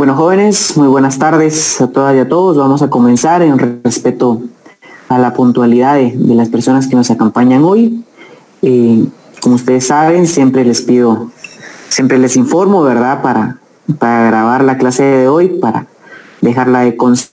Bueno, jóvenes, muy buenas tardes a todas y a todos. Vamos a comenzar en respeto a la puntualidad de las personas que nos acompañan hoy. Como ustedes saben, siempre les les informo, ¿verdad? Para grabar la clase de hoy, para dejarla de constancia.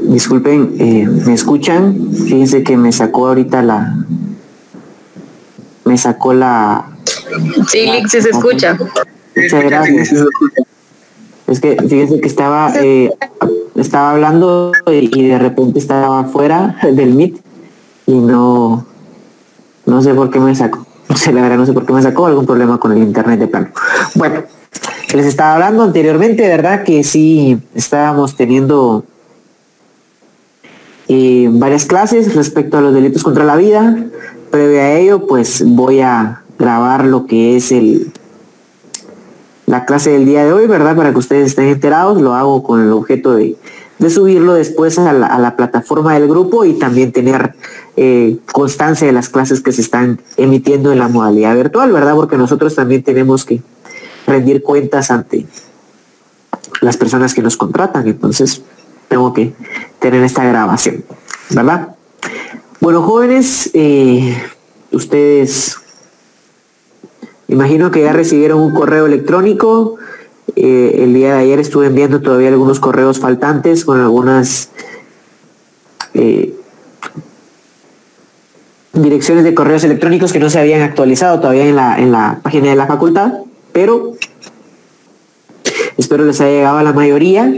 Disculpen, ¿me escuchan? Fíjense que me sacó ahorita Sí, Lick, sí se escucha. Muchas gracias. Es que fíjense que estaba hablando y de repente estaba fuera del Meet y no sé por qué me sacó. La verdad no sé por qué me sacó, algún problema con el internet de plano. Bueno, les estaba hablando anteriormente, ¿verdad? Que sí estábamos teniendo varias clases respecto a los delitos contra la vida. Previo a ello, pues voy a grabar lo que es la clase del día de hoy, ¿verdad? Para que ustedes estén enterados. Lo hago con el objeto de subirlo después a la plataforma del grupo y también tener constancia de las clases que se están emitiendo en la modalidad virtual, ¿verdad? Porque nosotros también tenemos que rendir cuentas ante las personas que nos contratan. Entonces, tengo que tener esta grabación, ¿verdad? Bueno, jóvenes, ustedes imagino que ya recibieron un correo electrónico. El día de ayer estuve enviando todavía algunos correos faltantes con algunas direcciones de correos electrónicos que no se habían actualizado todavía en la página de la facultad, pero espero les haya llegado a la mayoría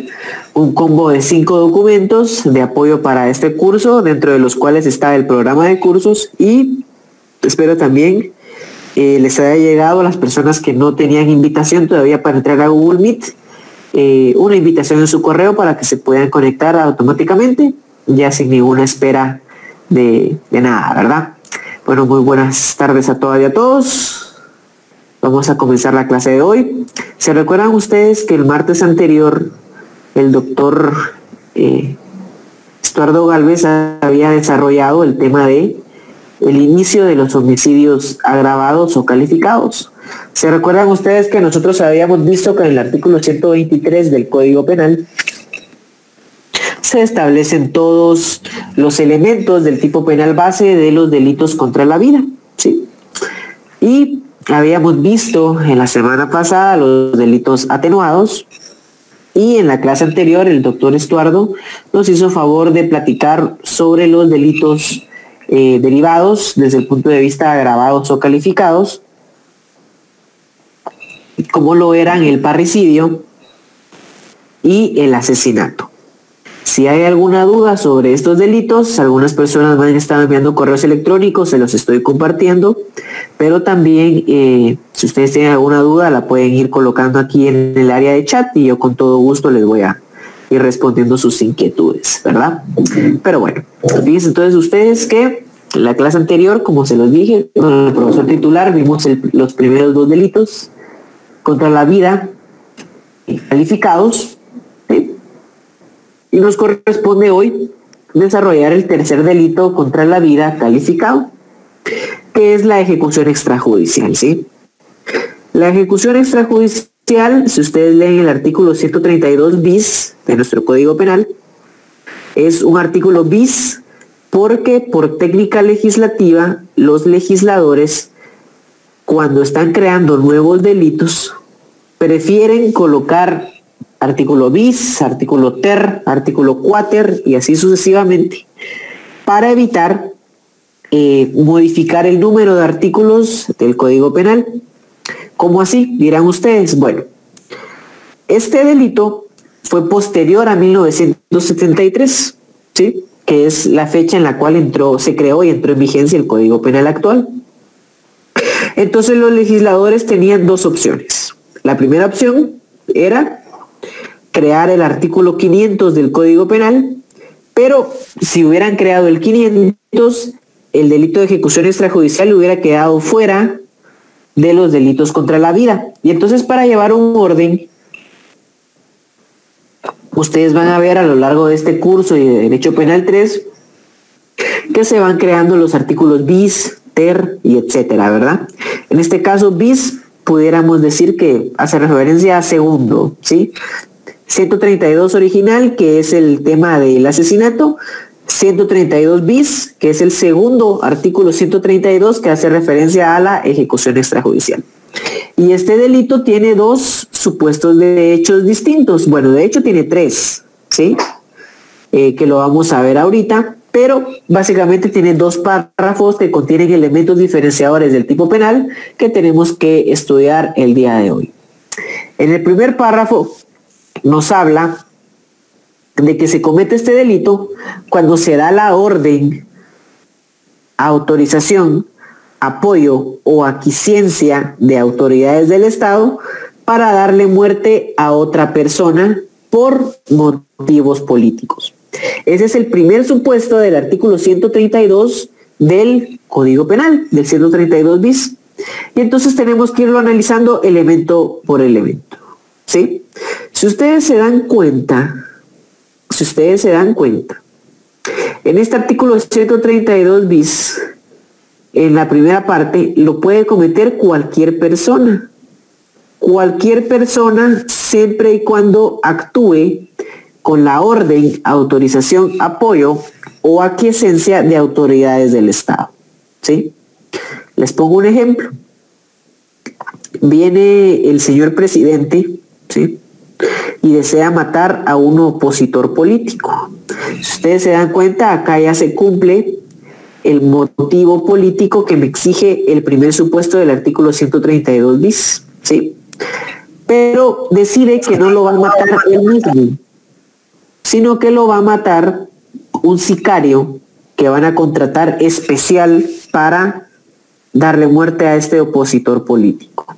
un combo de 5 documentos de apoyo para este curso, dentro de los cuales está el programa de cursos, y espero también les haya llegado a las personas que no tenían invitación todavía para entrar a Google Meet, una invitación en su correo para que se puedan conectar automáticamente, ya sin ninguna espera de nada, ¿verdad? Bueno, muy buenas tardes a todas y a todos. Vamos a comenzar la clase de hoy. ¿Se recuerdan ustedes que el martes anterior el doctor Estuardo Galvez había desarrollado el tema de el inicio de los homicidios agravados o calificados? ¿Se recuerdan ustedes que nosotros habíamos visto que en el artículo 123 del Código Penal se establecen todos los elementos del tipo penal base de los delitos contra la vida? ¿Sí? Y habíamos visto en la semana pasada los delitos atenuados, y en la clase anterior el doctor Estuardo nos hizo favor de platicar sobre los delitos derivados desde el punto de vista agravados o calificados, como lo eran el parricidio y el asesinato. Si hay alguna duda sobre estos delitos, algunas personas me han estado enviando correos electrónicos, se los estoy compartiendo, pero también si ustedes tienen alguna duda la pueden ir colocando aquí en el área de chat y yo con todo gusto les voy a ir respondiendo sus inquietudes, ¿verdad? Pero bueno, fíjense entonces ustedes que en la clase anterior, como se los dije, con el profesor titular vimos los primeros 2 delitos contra la vida calificados, ¿sí? Y nos corresponde hoy desarrollar el tercer delito contra la vida calificado, que es la ejecución extrajudicial, ¿sí? La ejecución extrajudicial, si ustedes leen el artículo 132 bis de nuestro Código Penal, es un artículo bis porque por técnica legislativa los legisladores, cuando están creando nuevos delitos, prefieren colocar artículo bis, artículo ter, artículo quater y así sucesivamente, para evitar modificar el número de artículos del Código Penal. ¿Cómo así? Dirán ustedes. Bueno, este delito fue posterior a 1973, ¿sí? Que es la fecha en la cual se creó y entró en vigencia el Código Penal actual. Entonces los legisladores tenían 2 opciones. La primera opción era crear el artículo 500 del Código Penal, pero si hubieran creado el 500, el delito de ejecución extrajudicial hubiera quedado fuera de los delitos contra la vida. Y entonces, para llevar un orden, ustedes van a ver a lo largo de este curso y de Derecho Penal 3 que se van creando los artículos bis, ter y etcétera, ¿verdad? En este caso, bis, pudiéramos decir que hace referencia a segundo, ¿sí? 132 original, que es el tema del asesinato. 132 bis, que es el segundo artículo 132, que hace referencia a la ejecución extrajudicial. Y este delito tiene dos supuestos de hechos distintos. Bueno, de hecho tiene tres, ¿sí? Que lo vamos a ver ahorita, pero básicamente tiene dos párrafos que contienen elementos diferenciadores del tipo penal que tenemos que estudiar el día de hoy. En el primer párrafo nos habla de que se comete este delito cuando se da la orden, autorización, apoyo o aquiescencia de autoridades del Estado para darle muerte a otra persona por motivos políticos. Ese es el primer supuesto del artículo 132 del Código Penal, del 132 bis. Y entonces tenemos que irlo analizando elemento por elemento, ¿sí? Si ustedes se dan cuenta, en este artículo 132 bis, en la primera parte, lo puede cometer cualquier persona. Cualquier persona, siempre y cuando actúe con la orden, autorización, apoyo o aquiescencia de autoridades del Estado, ¿sí? Les pongo un ejemplo. Viene el señor presidente, ¿sí?, y desea matar a un opositor político. Si ustedes se dan cuenta, acá ya se cumple el motivo político que me exige el primer supuesto del artículo 132 bis, ¿sí? Pero decide que no lo va a matar él mismo, sino que lo va a matar un sicario que van a contratar especial para darle muerte a este opositor político.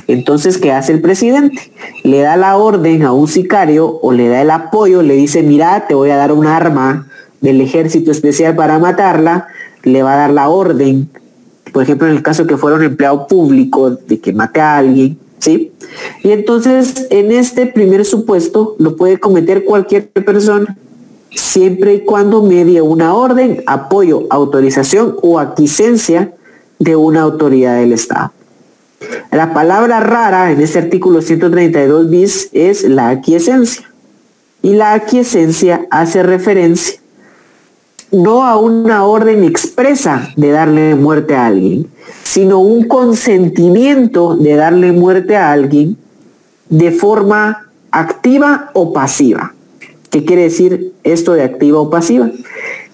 Entonces, ¿qué hace el presidente? Le da la orden a un sicario o le da el apoyo, le dice, mira, te voy a dar un arma del ejército especial para matarla, le va a dar la orden, por ejemplo, en el caso que fuera un empleado público de que mate a alguien, ¿sí? Y entonces, en este primer supuesto, lo puede cometer cualquier persona, siempre y cuando medie una orden, apoyo, autorización o aquiescencia de una autoridad del Estado. La palabra rara en este artículo 132 bis es la aquiescencia. Y la aquiescencia hace referencia no a una orden expresa de darle muerte a alguien, sino un consentimiento de darle muerte a alguien de forma activa o pasiva. ¿Qué quiere decir esto de activa o pasiva?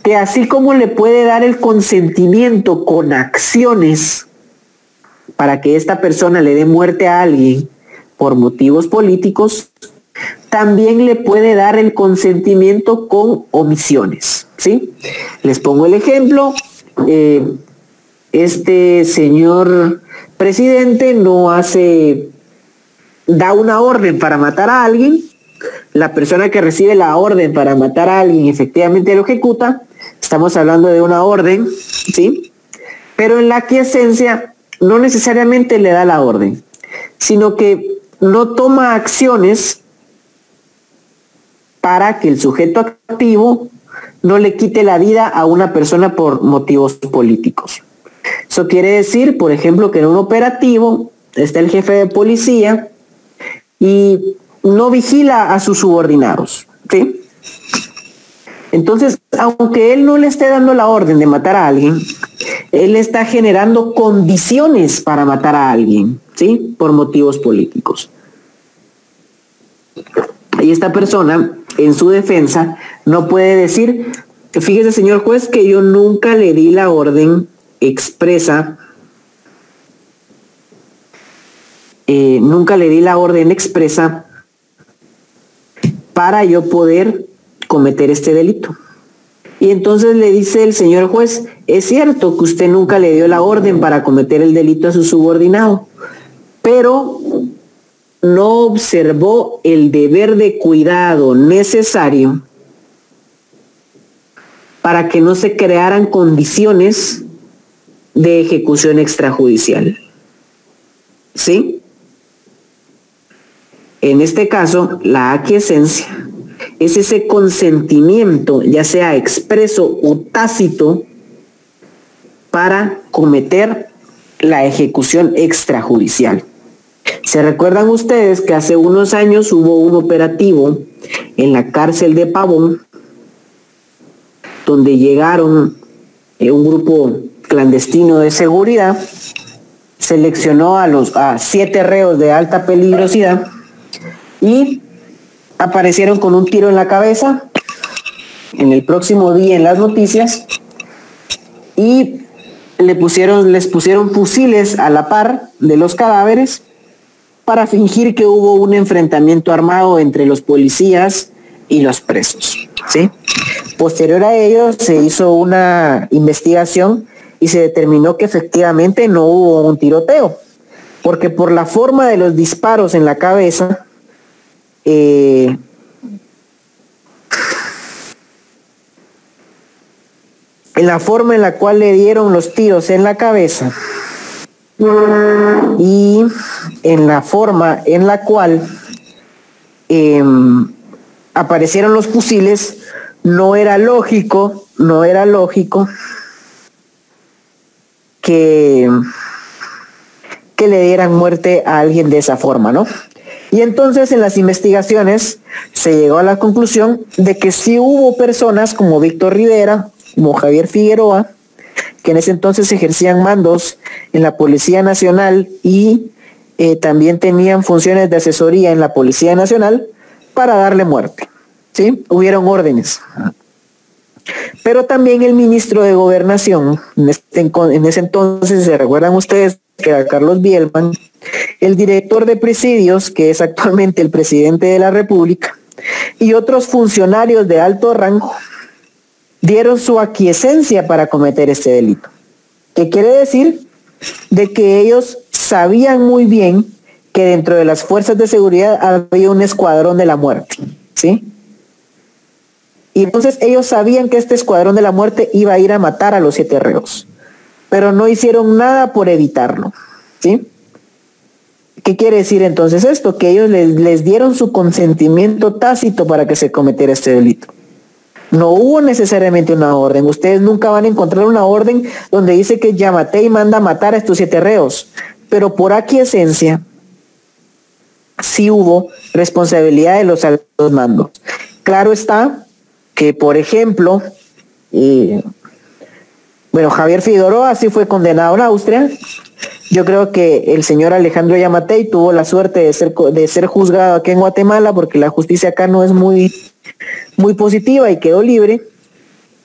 Que así como le puede dar el consentimiento con acciones para que esta persona le dé muerte a alguien por motivos políticos, también le puede dar el consentimiento con omisiones, ¿sí? Les pongo el ejemplo. Este señor presidente da una orden para matar a alguien. La persona que recibe la orden para matar a alguien efectivamente lo ejecuta. Estamos hablando de una orden, ¿sí? Pero en la aquiescencia no necesariamente le da la orden, sino que no toma acciones para que el sujeto activo no le quite la vida a una persona por motivos políticos. Eso quiere decir, por ejemplo, que en un operativo está el jefe de policía y no vigila a sus subordinados, ¿sí? Entonces, aunque él no le esté dando la orden de matar a alguien, él está generando condiciones para matar a alguien, ¿sí?, por motivos políticos. Y esta persona, en su defensa, no puede decir, fíjese, señor juez, que yo nunca le di la orden expresa, para yo poder cometer este delito. Y entonces le dice el señor juez, es cierto que usted nunca le dio la orden para cometer el delito a su subordinado, pero no observó el deber de cuidado necesario para que no se crearan condiciones de ejecución extrajudicial. ¿Sí? En este caso, la aquiescencia es ese consentimiento, ya sea expreso o tácito, para cometer la ejecución extrajudicial. ¿Se recuerdan ustedes que hace unos años hubo un operativo en la cárcel de Pavón, donde llegaron un grupo clandestino de seguridad, seleccionó a 7 reos de alta peligrosidad y aparecieron con un tiro en la cabeza en el próximo día en las noticias, y les pusieron fusiles a la par de los cadáveres para fingir que hubo un enfrentamiento armado entre los policías y los presos, ¿sí? Posterior a ello se hizo una investigación y se determinó que efectivamente no hubo un tiroteo, porque por la forma de los disparos en la cabeza, en la forma en la cual le dieron los tiros en la cabeza y en la forma en la cual aparecieron los fusiles, no era lógico que le dieran muerte a alguien de esa forma, ¿no? Y entonces en las investigaciones se llegó a la conclusión de que sí hubo personas como Víctor Rivera, como Javier Figueroa, que en ese entonces ejercían mandos en la Policía Nacional y también tenían funciones de asesoría en la Policía Nacional para darle muerte, ¿sí? Hubieron órdenes. Pero también el ministro de Gobernación, en ese entonces, ¿se recuerdan ustedes? Que era Carlos Bielman, el director de presidios, que es actualmente el presidente de la República, y otros funcionarios de alto rango, dieron su aquiescencia para cometer este delito. ¿Qué quiere decir? De que ellos sabían muy bien que dentro de las fuerzas de seguridad había un escuadrón de la muerte, ¿sí? Y entonces ellos sabían que este escuadrón de la muerte iba a ir a matar a los 7 reos, pero no hicieron nada por evitarlo, ¿sí? ¿Qué quiere decir entonces esto? Que ellos les dieron su consentimiento tácito para que se cometiera este delito. No hubo necesariamente una orden. Ustedes nunca van a encontrar una orden donde dice que Yamatei manda a matar a estos 7 reos, pero por aquiescencia sí hubo responsabilidad de los altos mandos. Claro está que, por ejemplo, Javier Figueroa sí fue condenado en Austria. Yo creo que el señor Alejandro Yamatei tuvo la suerte de ser juzgado aquí en Guatemala, porque la justicia acá no es muy positiva, y quedó libre.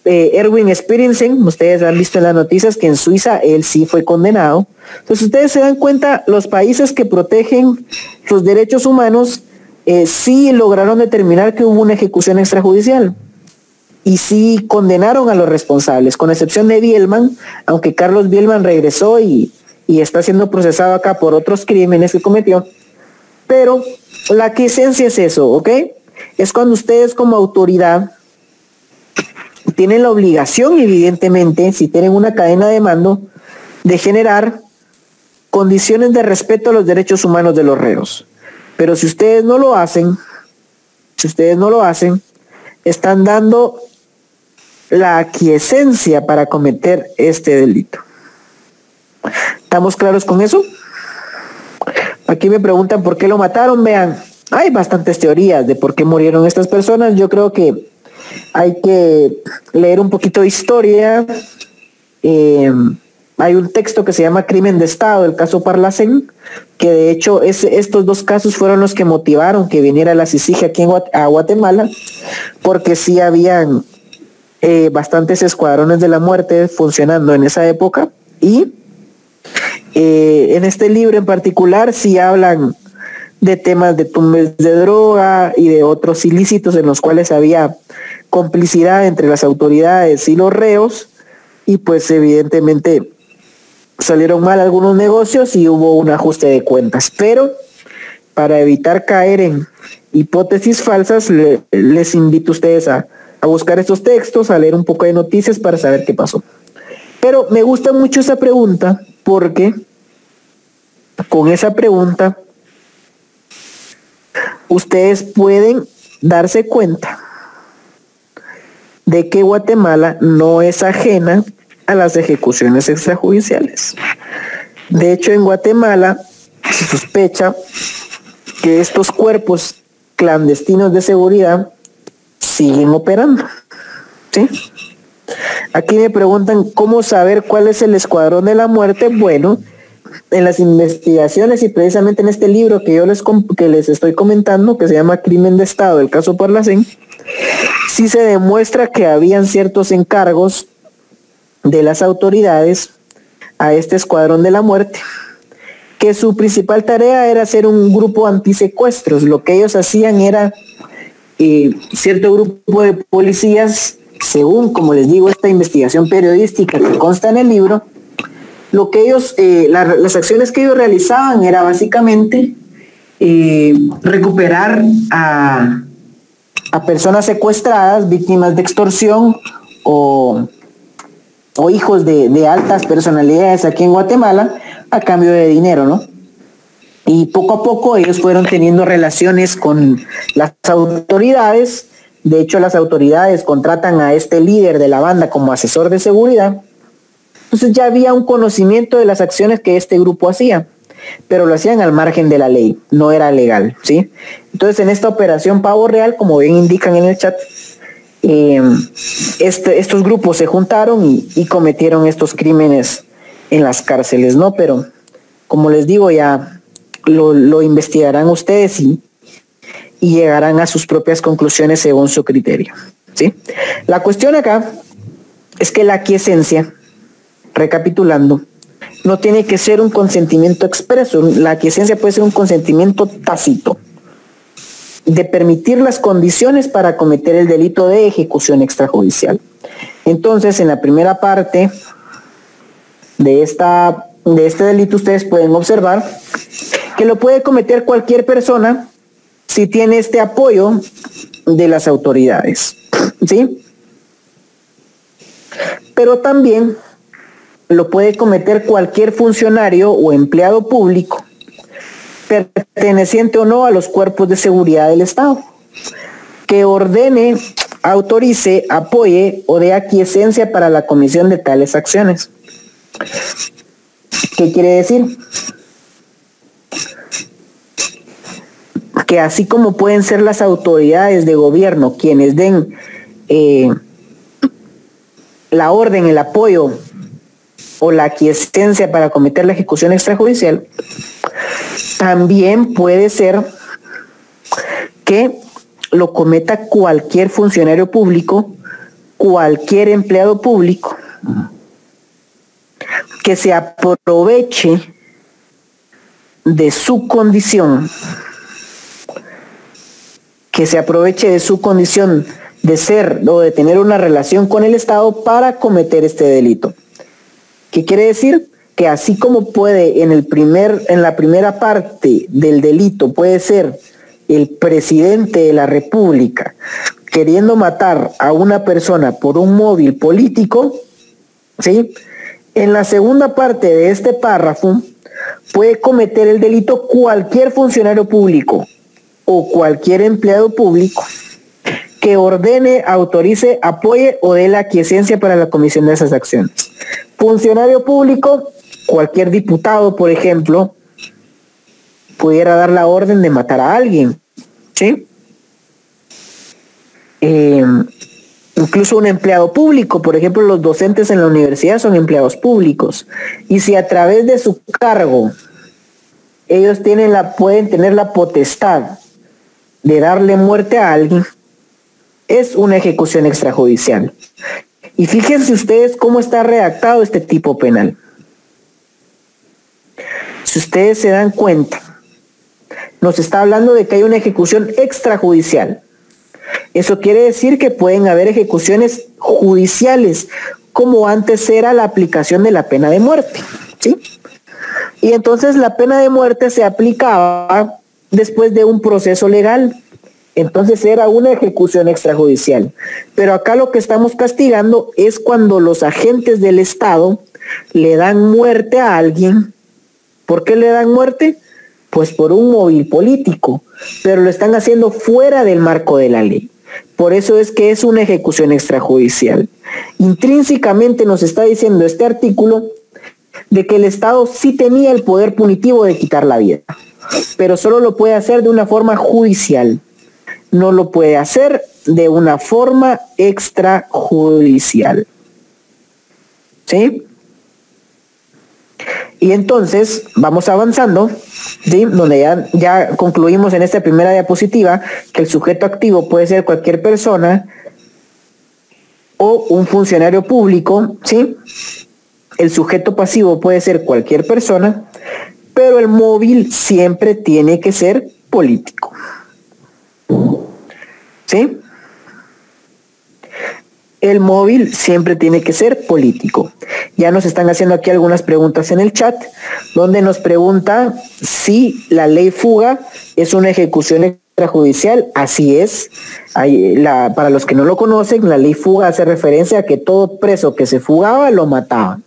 Erwin Spirinsen, ustedes han visto en las noticias que en Suiza él sí fue condenado. Entonces ustedes se dan cuenta, los países que protegen los derechos humanos sí lograron determinar que hubo una ejecución extrajudicial y sí condenaron a los responsables, con excepción de Bielman, aunque Carlos Bielman regresó y está siendo procesado acá por otros crímenes que cometió. Pero la quiesencia es eso, ¿ok? Es cuando ustedes como autoridad tienen la obligación, evidentemente, si tienen una cadena de mando, de generar condiciones de respeto a los derechos humanos de los reos. Pero si ustedes no lo hacen, están dando la aquiescencia para cometer este delito. ¿Estamos claros con eso? Aquí me preguntan por qué lo mataron. Vean, hay bastantes teorías de por qué murieron estas personas. Yo creo que hay que leer un poquito de historia. Hay un texto que se llama Crimen de Estado, el caso Parlacén, que de hecho estos 2 casos fueron los que motivaron que viniera la CICIG aquí a Guatemala, porque sí habían bastantes escuadrones de la muerte funcionando en esa época. Y en este libro en particular sí hablan de temas de tumbes de droga y de otros ilícitos en los cuales había complicidad entre las autoridades y los reos, y pues evidentemente salieron mal algunos negocios y hubo un ajuste de cuentas. Pero para evitar caer en hipótesis falsas, les invito a ustedes a buscar estos textos, a leer un poco de noticias para saber qué pasó. Pero me gusta mucho esa pregunta, porque con esa pregunta ustedes pueden darse cuenta de que Guatemala no es ajena a las ejecuciones extrajudiciales. De hecho, en Guatemala se sospecha que estos cuerpos clandestinos de seguridad siguen operando, ¿sí? Aquí me preguntan cómo saber cuál es el escuadrón de la muerte. Bueno, en las investigaciones y precisamente en este libro que les estoy comentando, que se llama Crimen de Estado, el caso Parlacén, sí se demuestra que habían ciertos encargos de las autoridades a este escuadrón de la muerte, que su principal tarea era ser un grupo antisecuestros. Lo que ellos hacían era cierto grupo de policías, según, como les digo, esta investigación periodística que consta en el libro, lo que ellos, las acciones que ellos realizaban era básicamente recuperar a personas secuestradas, víctimas de extorsión o hijos de altas personalidades aquí en Guatemala a cambio de dinero, ¿no? Y poco a poco ellos fueron teniendo relaciones con las autoridades. De hecho, las autoridades contratan a este líder de la banda como asesor de seguridad. Entonces ya había un conocimiento de las acciones que este grupo hacía, pero lo hacían al margen de la ley, no era legal, ¿sí? Entonces en esta operación Pavo Real, como bien indican en el chat, estos grupos se juntaron y cometieron estos crímenes en las cárceles, ¿no? Pero como les digo, ya lo investigarán ustedes y llegarán a sus propias conclusiones según su criterio, ¿sí? La cuestión acá es que la aquiescencia, recapitulando, no tiene que ser un consentimiento expreso. La aquiescencia puede ser un consentimiento tácito de permitir las condiciones para cometer el delito de ejecución extrajudicial. Entonces, en la primera parte de este delito, ustedes pueden observar que lo puede cometer cualquier persona si tiene este apoyo de las autoridades, ¿sí? Pero también lo puede cometer cualquier funcionario o empleado público, perteneciente o no a los cuerpos de seguridad del Estado, que ordene, autorice, apoye o dé aquiescencia para la comisión de tales acciones. ¿Qué quiere decir? Que así como pueden ser las autoridades de gobierno quienes den la orden, el apoyo o la aquiescencia para cometer la ejecución extrajudicial, también puede ser que lo cometa cualquier funcionario público, cualquier empleado público, que se aproveche de su condición, de ser o de tener una relación con el Estado para cometer este delito. ¿Qué quiere decir? Que así como puede en la primera parte del delito puede ser el presidente de la República queriendo matar a una persona por un móvil político, ¿sí? En la segunda parte de este párrafo puede cometer el delito cualquier funcionario público o cualquier empleado público que ordene, autorice, apoye o dé la aquiescencia para la comisión de esas acciones. Funcionario público, cualquier diputado, por ejemplo, pudiera dar la orden de matar a alguien, ¿sí? Incluso un empleado público, por ejemplo, los docentes en la universidad son empleados públicos. Y si a través de su cargo ellos pueden tener la potestad de darle muerte a alguien, es una ejecución extrajudicial. Y fíjense ustedes cómo está redactado este tipo penal. Si ustedes se dan cuenta, nos está hablando de que hay una ejecución extrajudicial. Eso quiere decir que pueden haber ejecuciones judiciales, como antes era la aplicación de la pena de muerte, ¿sí? Y entonces la pena de muerte se aplicaba después de un proceso legal. Entonces era una ejecución extrajudicial. Pero acá lo que estamos castigando es cuando los agentes del Estado le dan muerte a alguien. ¿Por qué le dan muerte? Pues por un móvil político, pero lo están haciendo fuera del marco de la ley. Por eso es que es una ejecución extrajudicial. Intrínsecamente nos está diciendo este artículo de que el Estado sí tenía el poder punitivo de quitar la vida, pero solo lo puede hacer de una forma judicial. No lo puede hacer de una forma extrajudicial. ¿Sí? Y entonces vamos avanzando, ¿sí? Donde ya concluimos en esta primera diapositiva que el sujeto activo puede ser cualquier persona o un funcionario público, ¿sí? El sujeto pasivo puede ser cualquier persona, pero el móvil siempre tiene que ser político. ¿Sí? El móvil siempre tiene que ser político. Ya nos están haciendo aquí algunas preguntas en el chat, donde nos pregunta si la ley fuga es una ejecución extrajudicial. Así es. Para los que no lo conocen, la ley fuga hace referencia a que todo preso que se fugaba lo mataban.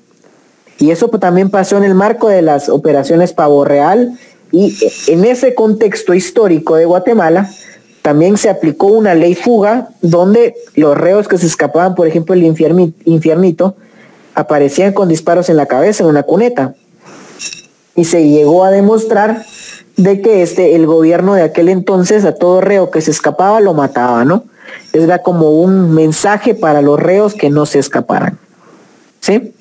Y eso también pasó en el marco de las operaciones Pavo Real, y en ese contexto histórico de Guatemala también se aplicó una ley fuga donde los reos que se escapaban, por ejemplo, el infiernito, aparecían con disparos en la cabeza en una cuneta. Y se llegó a demostrar de que el gobierno de aquel entonces a todo reo que se escapaba lo mataba, ¿no? Era como un mensaje para los reos que no se escaparan. ¿Sí?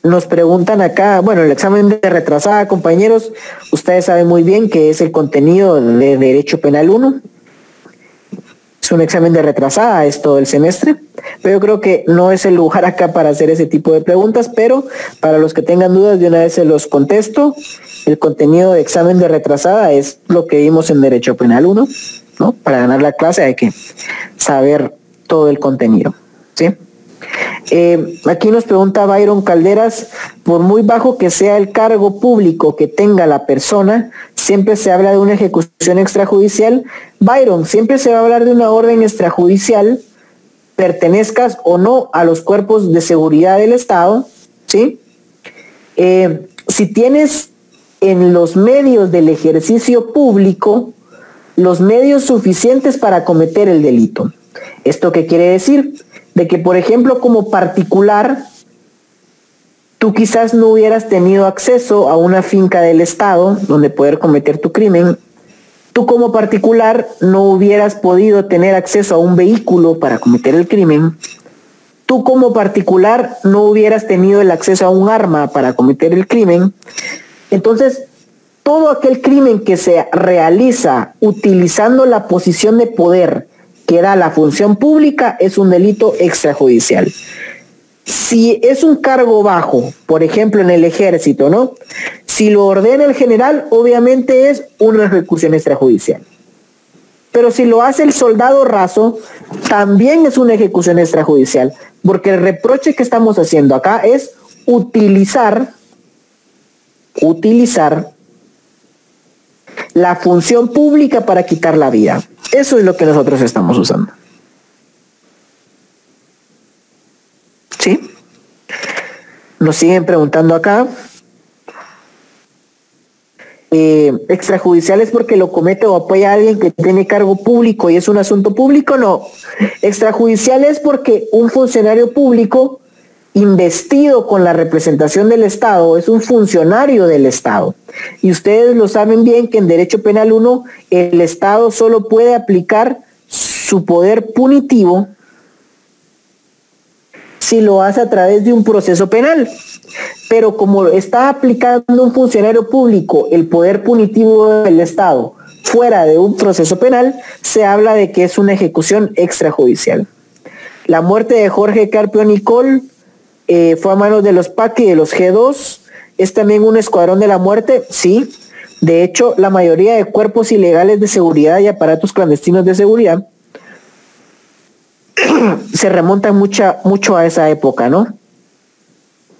Nos preguntan acá, bueno, el examen de retrasada, compañeros, ustedes saben muy bien que es el contenido de Derecho Penal 1. Es un examen de retrasada, es todo el semestre, pero yo creo que no es el lugar acá para hacer ese tipo de preguntas, pero para los que tengan dudas de una vez se los contesto. El contenido de examen de retrasada es lo que vimos en Derecho Penal 1, ¿no? Para ganar la clase hay que saber todo el contenido, ¿sí? Aquí nos pregunta Byron Calderas, por muy bajo que sea el cargo público que tenga la persona, siempre se habla de una ejecución extrajudicial. Byron, siempre se va a hablar de una orden extrajudicial, pertenezcas o no a los cuerpos de seguridad del Estado, ¿sí? Si tienes en los medios del ejercicio público los medios suficientes para cometer el delito. ¿Esto qué quiere decir? De que, por ejemplo, como particular, tú quizás no hubieras tenido acceso a una finca del Estado donde poder cometer tu crimen. Tú como particular no hubieras podido tener acceso a un vehículo para cometer el crimen. Tú como particular no hubieras tenido el acceso a un arma para cometer el crimen. Entonces, todo aquel crimen que se realiza utilizando la posición de poder que da la función pública es un delito extrajudicial. Si es un cargo bajo, por ejemplo en el ejército, ¿no? Si lo ordena el general, obviamente es una ejecución extrajudicial. Pero si lo hace el soldado raso, también es una ejecución extrajudicial, porque el reproche que estamos haciendo acá es utilizar la función pública para quitar la vida. Eso es lo que nosotros estamos usando. ¿Sí? Nos siguen preguntando acá. ¿Extrajudicial es porque lo comete o apoya a alguien que tiene cargo público y es un asunto público? No. Extrajudicial es porque un funcionario público investido con la representación del Estado es un funcionario del Estado. Y ustedes lo saben bien que en Derecho Penal 1 el Estado solo puede aplicar su poder punitivo si lo hace a través de un proceso penal. Pero como está aplicando un funcionario público el poder punitivo del Estado fuera de un proceso penal, se habla de que es una ejecución extrajudicial. La muerte de Jorge Carpio Nicol fue a manos de los PAC y de los G2. ¿Es también un escuadrón de la muerte? Sí. De hecho, la mayoría de cuerpos ilegales de seguridad y aparatos clandestinos de seguridad se remontan mucho a esa época, ¿no?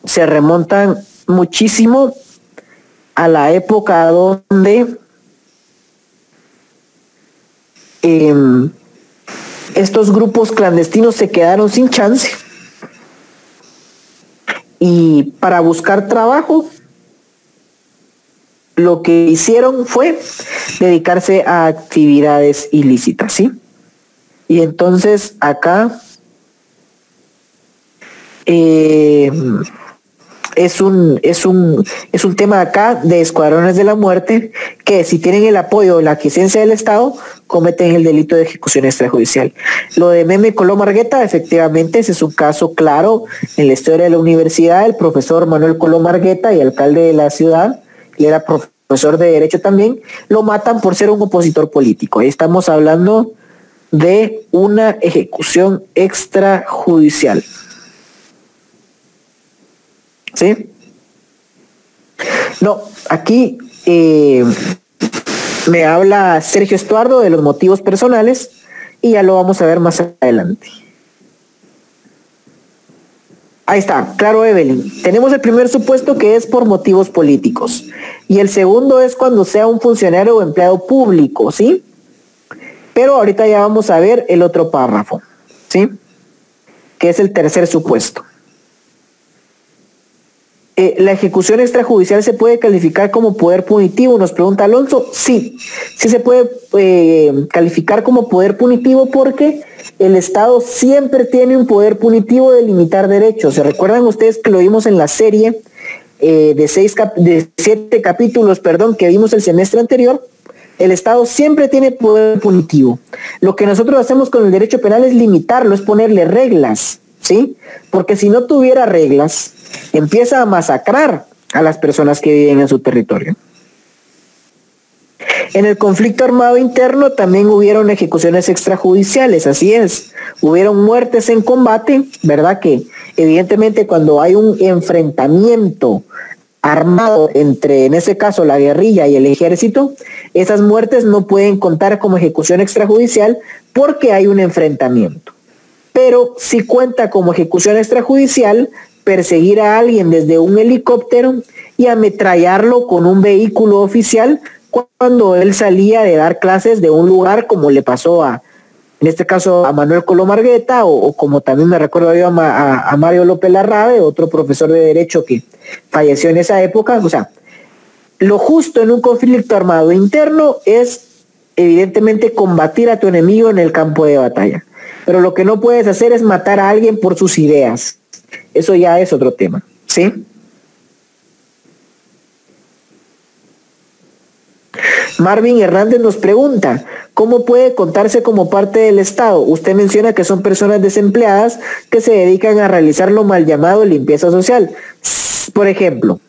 Se remontan muchísimo a la época donde estos grupos clandestinos se quedaron sin chance. Y para buscar trabajo, lo que hicieron fue dedicarse a actividades ilícitas, ¿sí? Y entonces acá es un tema acá de escuadrones de la muerte que, si tienen el apoyo o la aquiescencia del Estado, cometen el delito de ejecución extrajudicial. Lo de Meme Colom Argueta, efectivamente, ese es un caso claro en la historia de la universidad. El profesor Manuel Colom Argueta, y alcalde de la ciudad, él era profesor de Derecho también, lo matan por ser un opositor político. Ahí estamos hablando de una ejecución extrajudicial. ¿Sí? No, aquí me habla Sergio Estuardo de los motivos personales y ya lo vamos a ver más adelante. Ahí está, claro, Evelyn. Tenemos el primer supuesto, que es por motivos políticos, y el segundo es cuando sea un funcionario o empleado público, ¿sí? Pero ahorita ya vamos a ver el otro párrafo, ¿sí? Que es el tercer supuesto. ¿La ejecución extrajudicial se puede calificar como poder punitivo?, nos pregunta Alonso. Sí, sí se puede calificar como poder punitivo, porque el Estado siempre tiene un poder punitivo de limitar derechos. ¿Se recuerdan ustedes que lo vimos en la serie de 7 capítulos, que vimos el semestre anterior? El Estado siempre tiene poder punitivo. Lo que nosotros hacemos con el derecho penal es limitarlo, es ponerle reglas, ¿sí? Porque si no tuviera reglas, empieza a masacrar a las personas que viven en su territorio. En el conflicto armado interno también hubieron ejecuciones extrajudiciales, así es. Hubieron muertes en combate, ¿verdad? Que evidentemente cuando hay un enfrentamiento armado entre, en este caso, la guerrilla y el ejército, esas muertes no pueden contar como ejecución extrajudicial porque hay un enfrentamiento. Pero sí cuenta como ejecución extrajudicial perseguir a alguien desde un helicóptero y ametrallarlo con un vehículo oficial cuando él salía de dar clases de un lugar, como le pasó en este caso a Manuel Colom Argueta, o como también me recuerdo yo a Mario López Larrabe, otro profesor de Derecho que falleció en esa época. O sea, lo justo en un conflicto armado interno es evidentemente combatir a tu enemigo en el campo de batalla. Pero lo que no puedes hacer es matar a alguien por sus ideas. Eso ya es otro tema, ¿sí? Marvin Hernández nos pregunta, ¿cómo puede contarse como parte del Estado? Usted menciona que son personas desempleadas que se dedican a realizar lo mal llamado limpieza social. Por ejemplo,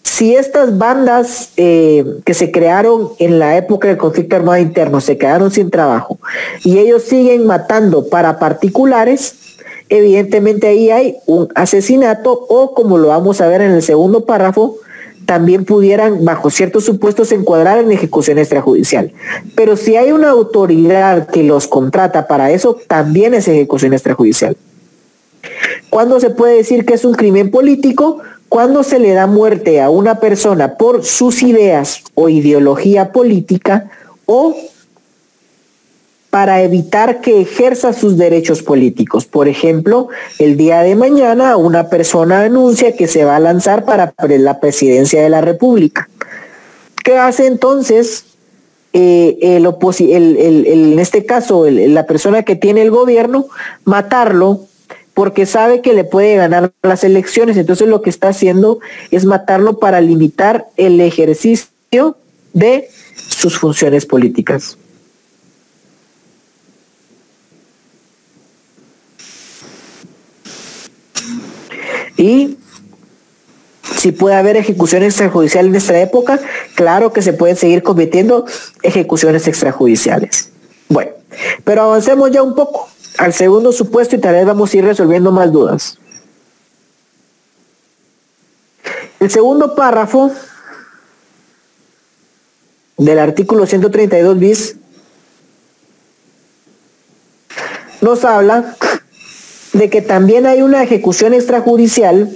si estas bandas que se crearon en la época del conflicto armado interno se quedaron sin trabajo y ellos siguen matando para particulares, evidentemente ahí hay un asesinato, o como lo vamos a ver en el segundo párrafo, también pudieran bajo ciertos supuestos encuadrar en ejecución extrajudicial. Pero si hay una autoridad que los contrata para eso, también es ejecución extrajudicial. ¿Cuándo se puede decir que es un crimen político? Cuando se le da muerte a una persona por sus ideas o ideología política, o para evitar que ejerza sus derechos políticos. Por ejemplo, el día de mañana una persona anuncia que se va a lanzar para la presidencia de la República. ¿Qué hace entonces en este caso la persona que tiene el gobierno? Matarlo, porque sabe que le puede ganar las elecciones. Entonces lo que está haciendo es matarlo para limitar el ejercicio de sus funciones políticas. Y si puede haber ejecución extrajudicial en esta época, claro que se pueden seguir cometiendo ejecuciones extrajudiciales. Bueno, pero avancemos ya un poco al segundo supuesto y tal vez vamos a ir resolviendo más dudas. El segundo párrafo del artículo 132 bis nos habla de que también hay una ejecución extrajudicial,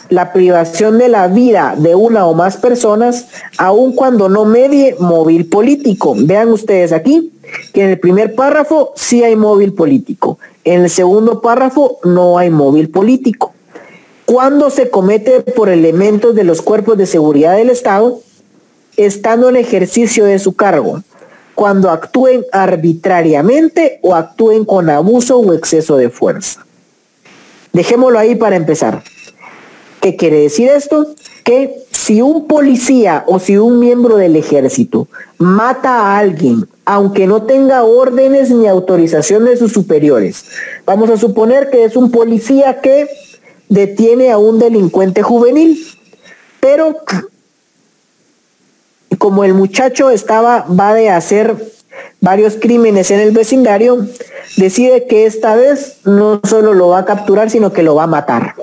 la privación de la vida de una o más personas, aun cuando no medie móvil político. Vean ustedes aquí que en el primer párrafo sí hay móvil político, en el segundo párrafo no hay móvil político. Cuando se comete por elementos de los cuerpos de seguridad del Estado, estando en ejercicio de su cargo, cuando actúen arbitrariamente o actúen con abuso o exceso de fuerza. Dejémoslo ahí para empezar. ¿Qué quiere decir esto? Que si un policía o si un miembro del ejército mata a alguien, aunque no tenga órdenes ni autorización de sus superiores, vamos a suponer que es un policía que detiene a un delincuente juvenil, pero como el muchacho va de hacer varios crímenes en el vecindario, decide que esta vez no solo lo va a capturar, sino que lo va a matar.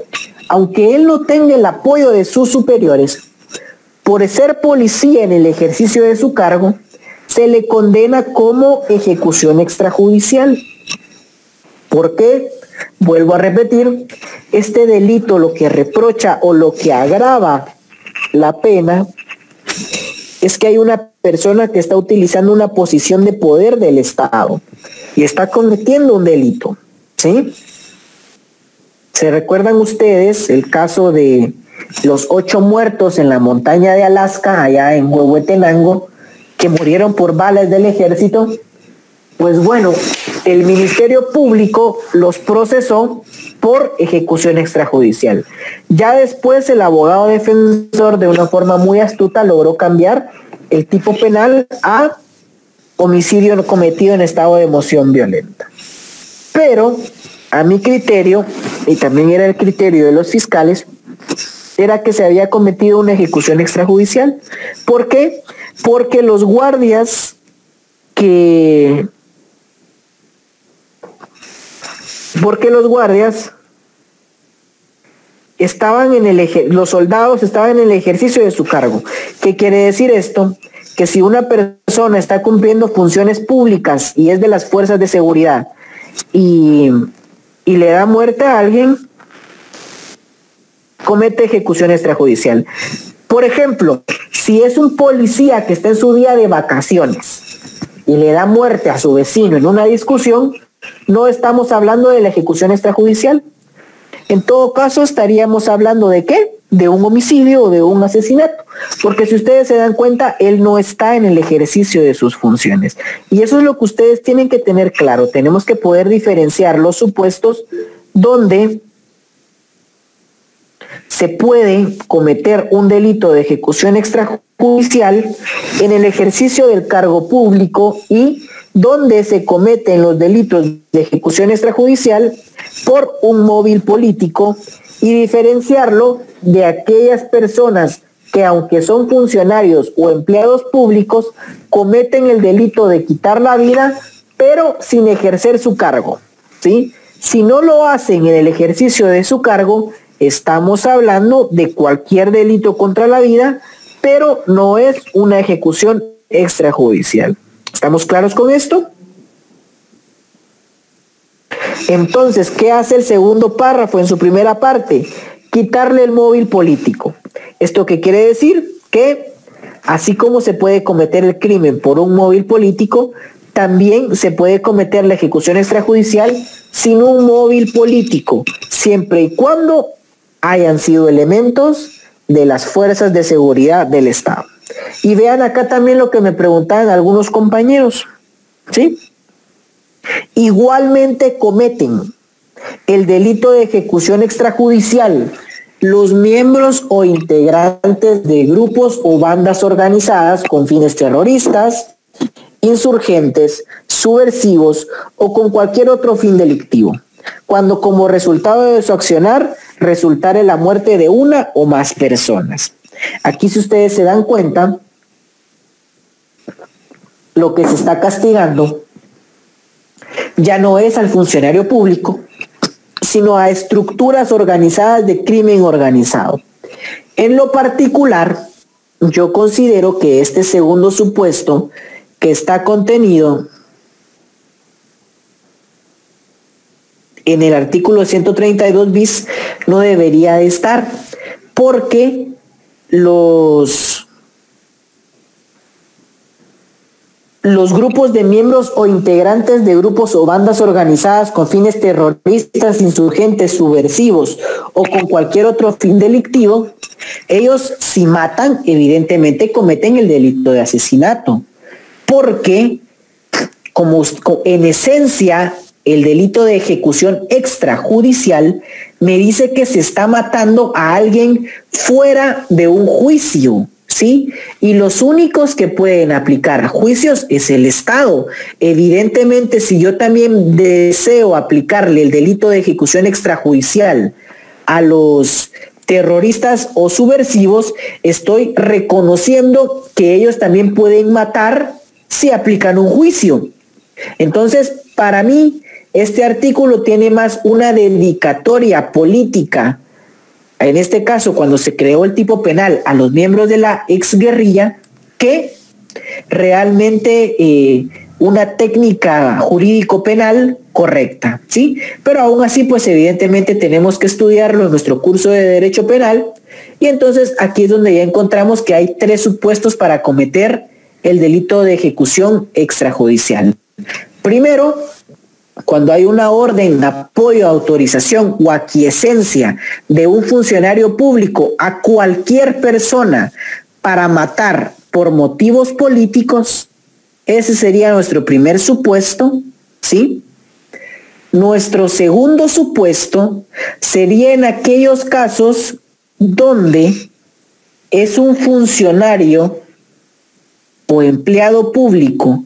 Aunque él no tenga el apoyo de sus superiores, por ser policía en el ejercicio de su cargo, se le condena como ejecución extrajudicial. ¿Por qué? Vuelvo a repetir, este delito lo que reprocha o lo que agrava la pena es que hay una persona que está utilizando una posición de poder del Estado y está cometiendo un delito, ¿sí? ¿Se recuerdan ustedes el caso de los 8 muertos en la montaña de Alaska, allá en Huehuetenango, que murieron por balas del ejército? Pues bueno, el Ministerio Público los procesó por ejecución extrajudicial. Ya después el abogado defensor, de una forma muy astuta, logró cambiar el tipo penal a homicidio cometido en estado de emoción violenta. Pero a mi criterio, y también era el criterio de los fiscales, era que se había cometido una ejecución extrajudicial. ¿Por qué? Porque los guardias estaban los soldados estaban en el ejercicio de su cargo. ¿Qué quiere decir esto? Que si una persona está cumpliendo funciones públicas y es de las fuerzas de seguridad y le da muerte a alguien, comete ejecución extrajudicial. Por ejemplo, si es un policía que está en su día de vacaciones y le da muerte a su vecino en una discusión, no estamos hablando de la ejecución extrajudicial. En todo caso, estaríamos hablando ¿de qué? De un homicidio o de un asesinato. Porque si ustedes se dan cuenta, él no está en el ejercicio de sus funciones. Y eso es lo que ustedes tienen que tener claro. Tenemos que poder diferenciar los supuestos donde se puede cometer un delito de ejecución extrajudicial en el ejercicio del cargo público y donde se cometen los delitos de ejecución extrajudicial por un móvil político, y diferenciarlo de aquellas personas que, aunque son funcionarios o empleados públicos, cometen el delito de quitar la vida, pero sin ejercer su cargo, ¿sí? Si no lo hacen en el ejercicio de su cargo, estamos hablando de cualquier delito contra la vida, pero no es una ejecución extrajudicial. ¿Estamos claros con esto? Entonces, ¿qué hace el segundo párrafo en su primera parte? Quitarle el móvil político. ¿Esto qué quiere decir? Que así como se puede cometer el crimen por un móvil político, también se puede cometer la ejecución extrajudicial sin un móvil político, siempre y cuando hayan sido elementos de las fuerzas de seguridad del Estado. Y vean acá también lo que me preguntaban algunos compañeros, ¿sí? Igualmente cometen el delito de ejecución extrajudicial los miembros o integrantes de grupos o bandas organizadas con fines terroristas, insurgentes, subversivos o con cualquier otro fin delictivo, cuando como resultado de su accionar resultare la muerte de una o más personas. Aquí, si ustedes se dan cuenta, lo que se está castigando ya no es al funcionario público, sino a estructuras organizadas de crimen organizado. En lo particular, yo considero que este segundo supuesto que está contenido en el artículo 132 bis no debería de estar, porque los grupos de miembros o integrantes de grupos o bandas organizadas con fines terroristas, insurgentes, subversivos o con cualquier otro fin delictivo Ellos, si matan, evidentemente cometen el delito de asesinato, porque como en esencia el delito de ejecución extrajudicial me dice que se está matando a alguien fuera de un juicio, ¿sí? Y los únicos que pueden aplicar juicios es el Estado. Evidentemente, si yo también deseo aplicarle el delito de ejecución extrajudicial a los terroristas o subversivos, estoy reconociendo que ellos también pueden matar si aplican un juicio. Entonces, para mí, este artículo tiene más una dedicatoria política, en este caso, cuando se creó el tipo penal a los miembros de la exguerrilla, que realmente una técnica jurídico-penal correcta, ¿sí? Pero aún así, pues evidentemente tenemos que estudiarlo en nuestro curso de Derecho Penal, y entonces aquí es donde ya encontramos que hay 3 supuestos para cometer el delito de ejecución extrajudicial. Primero, cuando hay una orden de apoyo, autorización o aquiescencia de un funcionario público a cualquier persona para matar por motivos políticos, ese sería nuestro primer supuesto, ¿sí? Nuestro segundo supuesto sería en aquellos casos donde es un funcionario o empleado público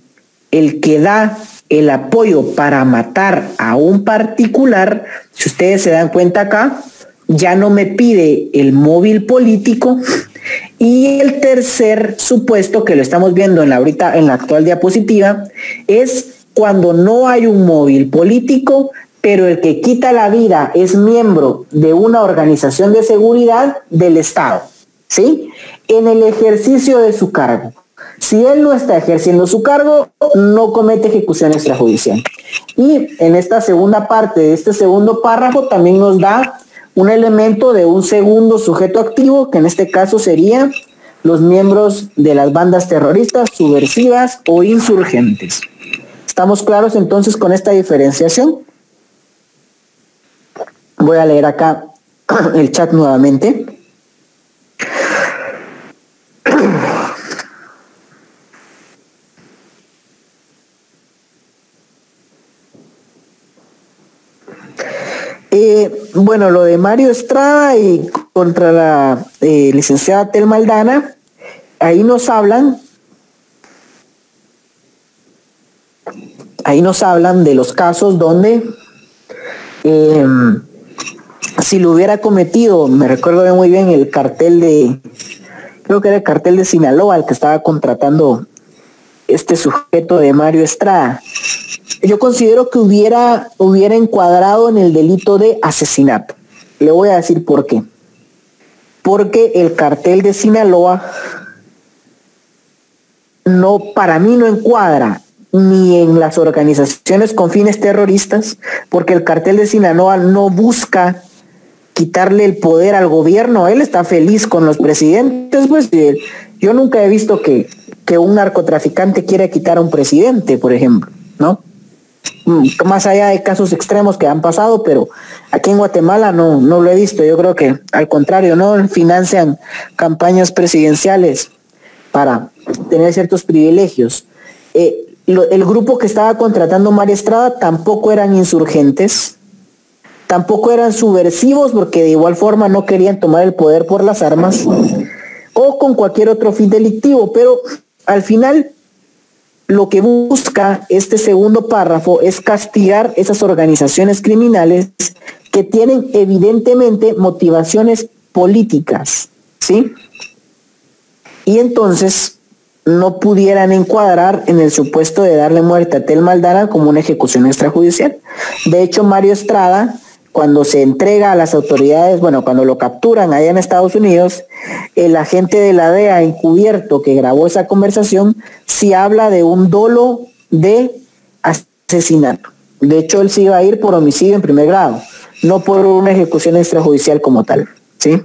el que da el apoyo para matar a un particular. Si ustedes se dan cuenta acá, ya no me pide el móvil político. Y el tercer supuesto, que lo estamos viendo en la actual diapositiva, es cuando no hay un móvil político, pero el que quita la vida es miembro de una organización de seguridad del Estado, ¿sí? En el ejercicio de su cargo. Si él no está ejerciendo su cargo, no comete ejecución extrajudicial. Y en esta segunda parte de este segundo párrafo también nos da un elemento de un segundo sujeto activo, que en este caso serían los miembros de las bandas terroristas, subversivas o insurgentes. ¿Estamos claros entonces con esta diferenciación? Voy a leer acá el chat nuevamente. Bueno, lo de Mario Estrada y contra la licenciada Telma Aldana, ahí nos hablan de los casos donde si lo hubiera cometido, me recuerdo muy bien el cartel creo que era el cartel de Sinaloa, el que estaba contratando este sujeto de Mario Estrada. Yo considero que hubiera encuadrado en el delito de asesinato. Le voy a decir por qué. Porque el cartel de Sinaloa para mí no encuadra ni en las organizaciones con fines terroristas, porque el cartel de Sinaloa no busca quitarle el poder al gobierno. Él está feliz con los presidentes, pues yo nunca he visto que un narcotraficante quiera quitar a un presidente, por ejemplo, ¿no? Más allá de casos extremos que han pasado, pero aquí en Guatemala no lo he visto. Yo creo que al contrario, no financian campañas presidenciales para tener ciertos privilegios. El grupo que estaba contratando María Estrada tampoco eran insurgentes, tampoco eran subversivos, porque de igual forma no querían tomar el poder por las armas o con cualquier otro fin delictivo, pero al final lo que busca este segundo párrafo es castigar esas organizaciones criminales que tienen evidentemente motivaciones políticas, ¿sí? Y entonces no pudieran encuadrar en el supuesto de darle muerte a Telma Aldana como una ejecución extrajudicial. De hecho, Mario Estrada, cuando se entrega a las autoridades, cuando lo capturan allá en Estados Unidos, el agente de la DEA encubierto que grabó esa conversación sí habla de un dolo de asesinato. De hecho, él sí iba a ir por homicidio en primer grado, no por una ejecución extrajudicial como tal, ¿sí?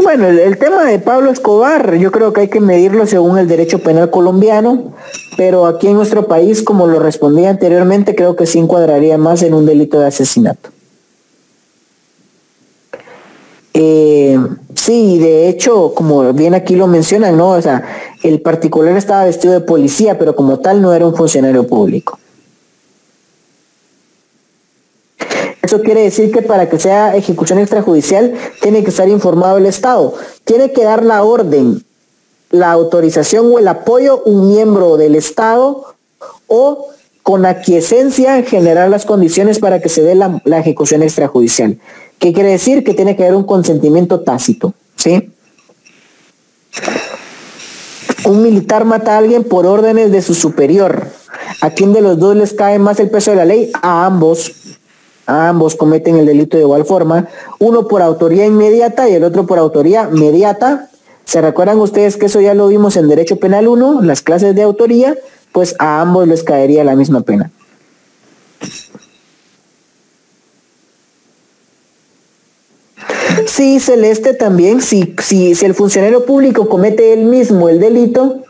Bueno, el tema de Pablo Escobar, yo creo que hay que medirlo según el derecho penal colombiano, pero aquí en nuestro país, como lo respondí anteriormente, creo que sí encuadraría más en un delito de asesinato. Sí, de hecho, como bien aquí lo mencionan, ¿no? O sea, el particular estaba vestido de policía, pero como tal no era un funcionario público. Eso quiere decir que para que sea ejecución extrajudicial tiene que estar informado el Estado. Tiene que dar la orden, la autorización o el apoyo un miembro del Estado o con aquiescencia generar las condiciones para que se dé la ejecución extrajudicial. ¿Qué quiere decir? Que tiene que haber un consentimiento tácito, ¿sí? Un militar mata a alguien por órdenes de su superior. ¿A quién de los dos les cae más el peso de la ley? A ambos. Ambos cometen el delito de igual forma, uno por autoría inmediata y el otro por autoría mediata. ¿Se recuerdan ustedes que eso ya lo vimos en Derecho Penal 1, las clases de autoría? Pues a ambos les caería la misma pena. Sí, Celeste, también, si el funcionario público comete él mismo el delito,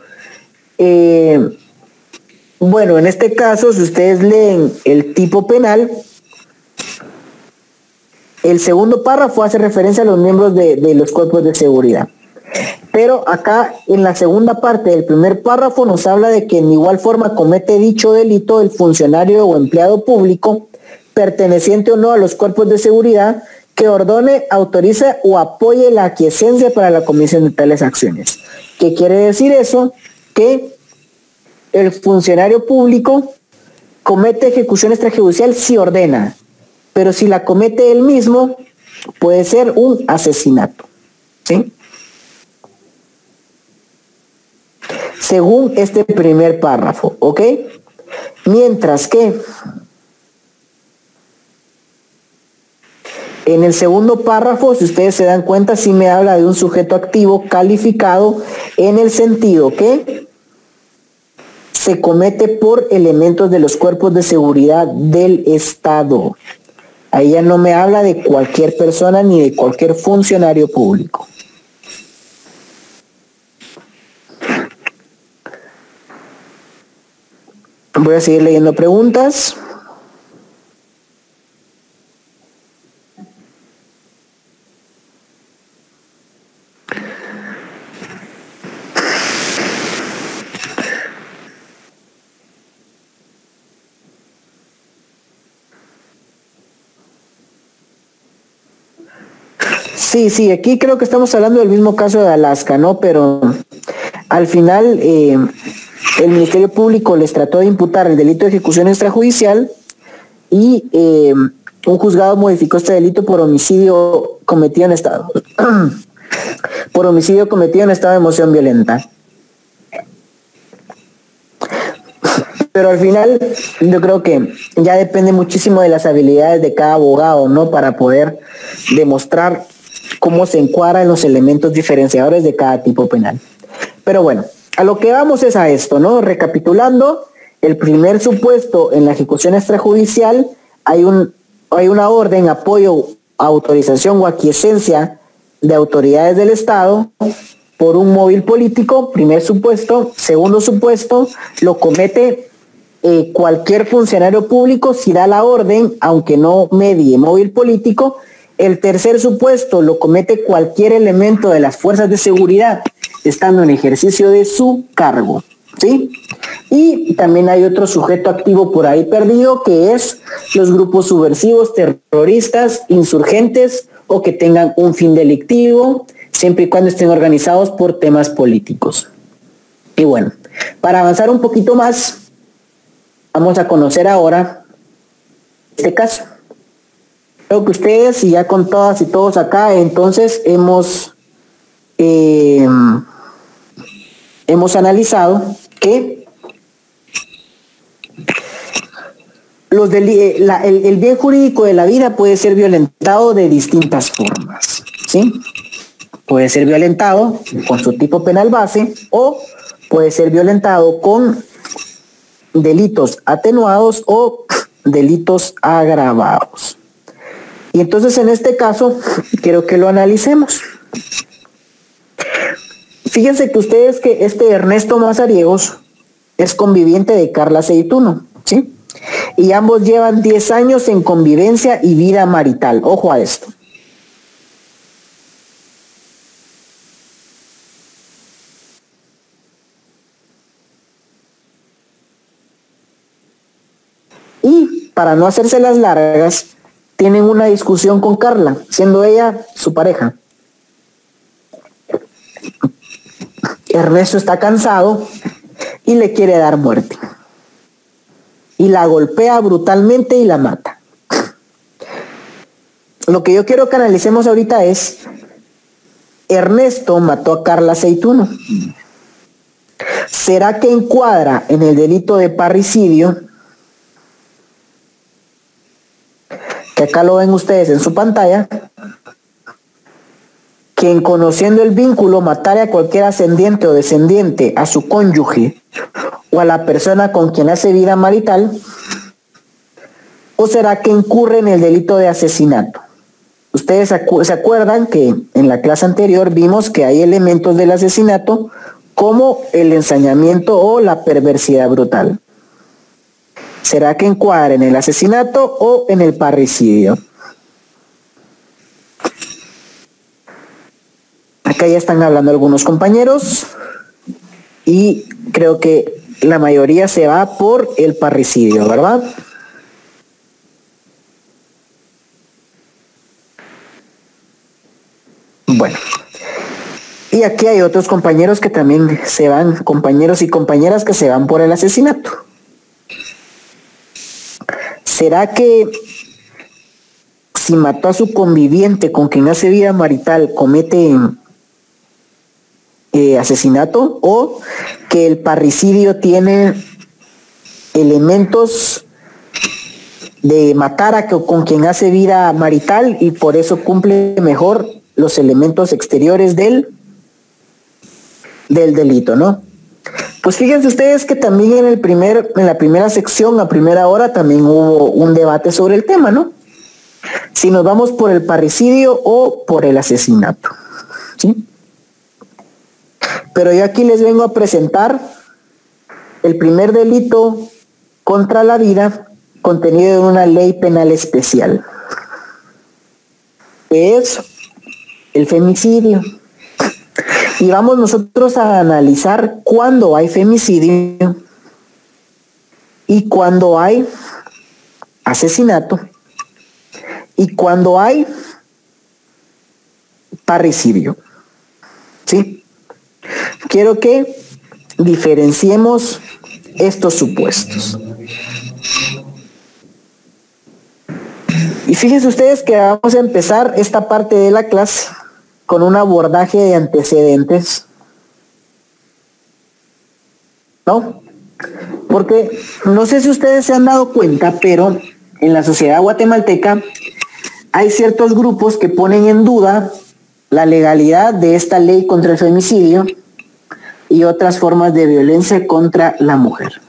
bueno, en este caso, si ustedes leen el tipo penal, el segundo párrafo hace referencia a los miembros de los cuerpos de seguridad. Pero acá en la segunda parte del primer párrafo nos habla de que en igual forma comete dicho delito el funcionario o empleado público, perteneciente o no a los cuerpos de seguridad, que ordone, autorice o apoye la aquiescencia para la comisión de tales acciones. ¿Qué quiere decir eso? Que el funcionario público comete ejecución extrajudicial si ordena, pero si la comete él mismo, puede ser un asesinato, ¿sí? Según este primer párrafo, ¿ok? Mientras que en el segundo párrafo, si ustedes se dan cuenta, sí me habla de un sujeto activo calificado en el sentido que se comete por elementos de los cuerpos de seguridad del Estado. Ahí ya no me habla de cualquier persona ni de cualquier funcionario público. Voy a seguir leyendo preguntas. Sí, aquí creo que estamos hablando del mismo caso de Alaska, ¿no? Pero al final el Ministerio Público les trató de imputar el delito de ejecución extrajudicial y un juzgado modificó este delito por homicidio cometido en estado por homicidio cometido en estado de emoción violenta. Pero al final yo creo que ya depende muchísimo de las habilidades de cada abogado, ¿no? Para poder demostrar cómo se encuadran los elementos diferenciadores de cada tipo penal. Pero bueno, a lo que vamos es a esto, ¿no? Recapitulando, el primer supuesto en la ejecución extrajudicial hay una orden, apoyo, autorización o aquiescencia de autoridades del Estado por un móvil político, primer supuesto. Segundo supuesto, lo comete cualquier funcionario público si da la orden, aunque no medie móvil político. El tercer supuesto lo comete cualquier elemento de las fuerzas de seguridad estando en ejercicio de su cargo, ¿sí? Y también hay otro sujeto activo por ahí perdido, que es los grupos subversivos, terroristas, insurgentes o que tengan un fin delictivo, siempre y cuando estén organizados por temas políticos. Y bueno, para avanzar un poquito más, vamos a conocer ahora este caso. Creo que ustedes, y ya con todas y todos acá, entonces hemos analizado que el bien jurídico de la vida puede ser violentado de distintas formas, ¿sí? Puede ser violentado con su tipo penal base o puede ser violentado con delitos atenuados o delitos agravados. Y entonces en este caso quiero que lo analicemos. Fíjense que ustedes que este Ernesto Mazariegos es conviviente de Carla Aceituno, ¿sí? Y ambos llevan 10 años en convivencia y vida marital. Ojo a esto. Y para no hacerse las largas, tienen una discusión con Carla, siendo ella su pareja. Ernesto está cansado y le quiere dar muerte. Y la golpea brutalmente y la mata. Lo que yo quiero que analicemos ahorita es, Ernesto mató a Carla Aceituno. ¿Será que encuadra en el delito de parricidio? Que acá lo ven ustedes en su pantalla. Quien conociendo el vínculo matare a cualquier ascendiente o descendiente, a su cónyuge o a la persona con quien hace vida marital, o será que incurre en el delito de asesinato. Ustedes se acuerdan que en la clase anterior vimos que hay elementos del asesinato como el ensañamiento o la perversidad brutal. ¿Será que encuadra en el asesinato o en el parricidio? Acá ya están hablando algunos compañeros y creo que la mayoría se va por el parricidio, ¿verdad? Bueno, y aquí hay otros compañeros que también se van, compañeros y compañeras que se van por el asesinato. ¿Será que si mató a su conviviente con quien hace vida marital comete asesinato, o que el parricidio tiene elementos de matar a con quien hace vida marital y por eso cumple mejor los elementos exteriores del delito, ¿no? Pues fíjense ustedes que también en la primera sección, a primera hora, también hubo un debate sobre el tema, ¿no? Si nos vamos por el parricidio o por el asesinato, ¿sí? Pero yo aquí les vengo a presentar el primer delito contra la vida contenido en una ley penal especial, que es el femicidio. Y vamos nosotros a analizar cuándo hay femicidio y cuándo hay asesinato y cuándo hay parricidio, ¿sí? Quiero que diferenciemos estos supuestos. Y fíjense ustedes que vamos a empezar esta parte de la clase con un abordaje de antecedentes, ¿no? Porque no sé si ustedes se han dado cuenta, pero en la sociedad guatemalteca hay ciertos grupos que ponen en duda la legalidad de esta ley contra el femicidio y otras formas de violencia contra la mujer.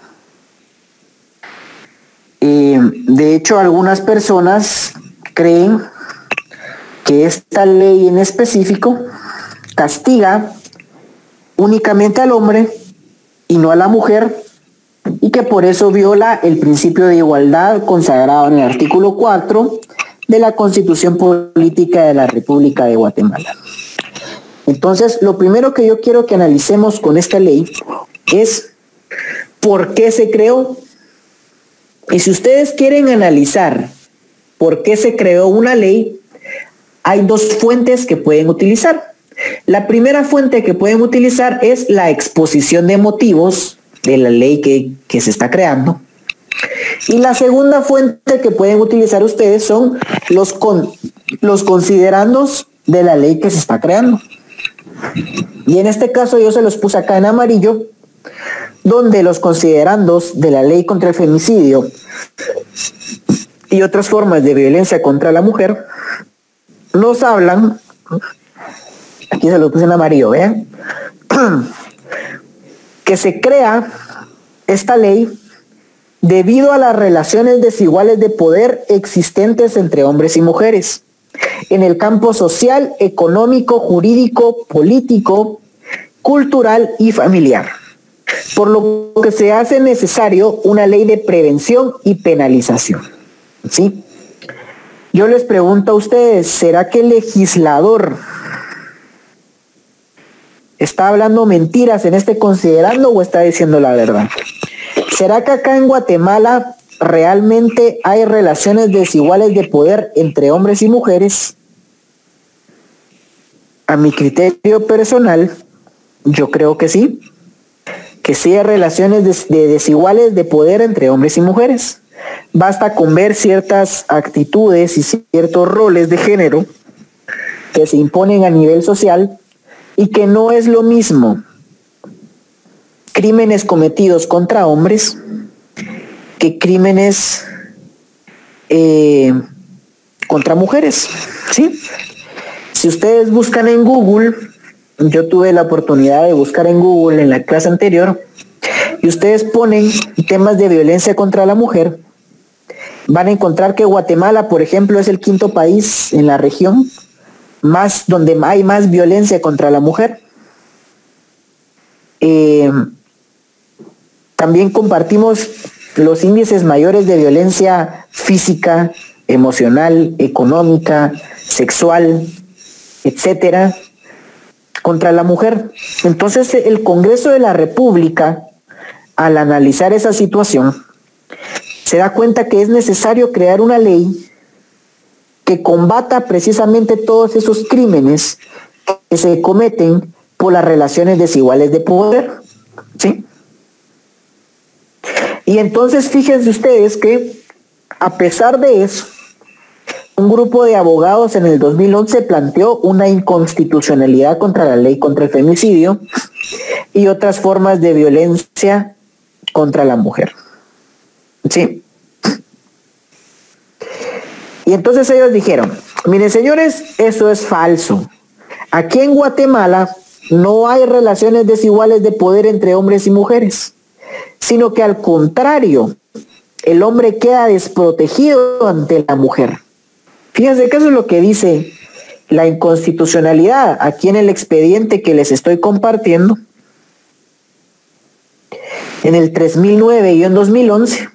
De hecho, algunas personas creen que esta ley en específico castiga únicamente al hombre y no a la mujer, y que por eso viola el principio de igualdad consagrado en el artículo 4 de la Constitución Política de la República de Guatemala. Entonces, lo primero que yo quiero que analicemos con esta ley es por qué se creó. Y si ustedes quieren analizar por qué se creó una ley, hay dos fuentes que pueden utilizar. La primera fuente que pueden utilizar es la exposición de motivos de la ley que se está creando. Y la segunda fuente que pueden utilizar ustedes son los considerandos de la ley que se está creando. Y en este caso yo se los puse acá en amarillo, donde los considerandos de la ley contra el femicidio y otras formas de violencia contra la mujer nos hablan, aquí se los puse en amarillo, ¿vean? Que se crea esta ley debido a las relaciones desiguales de poder existentes entre hombres y mujeres en el campo social, económico, jurídico, político, cultural y familiar, por lo que se hace necesario una ley de prevención y penalización. ¿Sí? Yo les pregunto a ustedes, ¿será que el legislador está hablando mentiras en este considerando o está diciendo la verdad? ¿Será que acá en Guatemala realmente hay relaciones desiguales de poder entre hombres y mujeres? A mi criterio personal, yo creo que sí hay relaciones desiguales de poder entre hombres y mujeres. Basta con ver ciertas actitudes y ciertos roles de género que se imponen a nivel social y que no es lo mismo crímenes cometidos contra hombres que crímenes contra mujeres, ¿sí? Si ustedes buscan en Google, yo tuve la oportunidad de buscar en Google en la clase anterior, y ustedes ponen temas de violencia contra la mujer, van a encontrar que Guatemala, por ejemplo, es el 5º país en la región donde hay más violencia contra la mujer. También compartimos los índices mayores de violencia física, emocional, económica, sexual, etcétera, contra la mujer. Entonces, el Congreso de la República, al analizar esa situación, se da cuenta que es necesario crear una ley que combata precisamente todos esos crímenes que se cometen por las relaciones desiguales de poder, ¿sí? Y entonces fíjense ustedes que, a pesar de eso, un grupo de abogados en el 2011 planteó una inconstitucionalidad contra la ley contra el femicidio y otras formas de violencia contra la mujer. ¿Sí? Y entonces ellos dijeron, miren señores, eso es falso. Aquí en Guatemala no hay relaciones desiguales de poder entre hombres y mujeres, sino que al contrario, el hombre queda desprotegido ante la mujer. Fíjense que eso es lo que dice la inconstitucionalidad aquí en el expediente que les estoy compartiendo. En el 3009 y en 2011,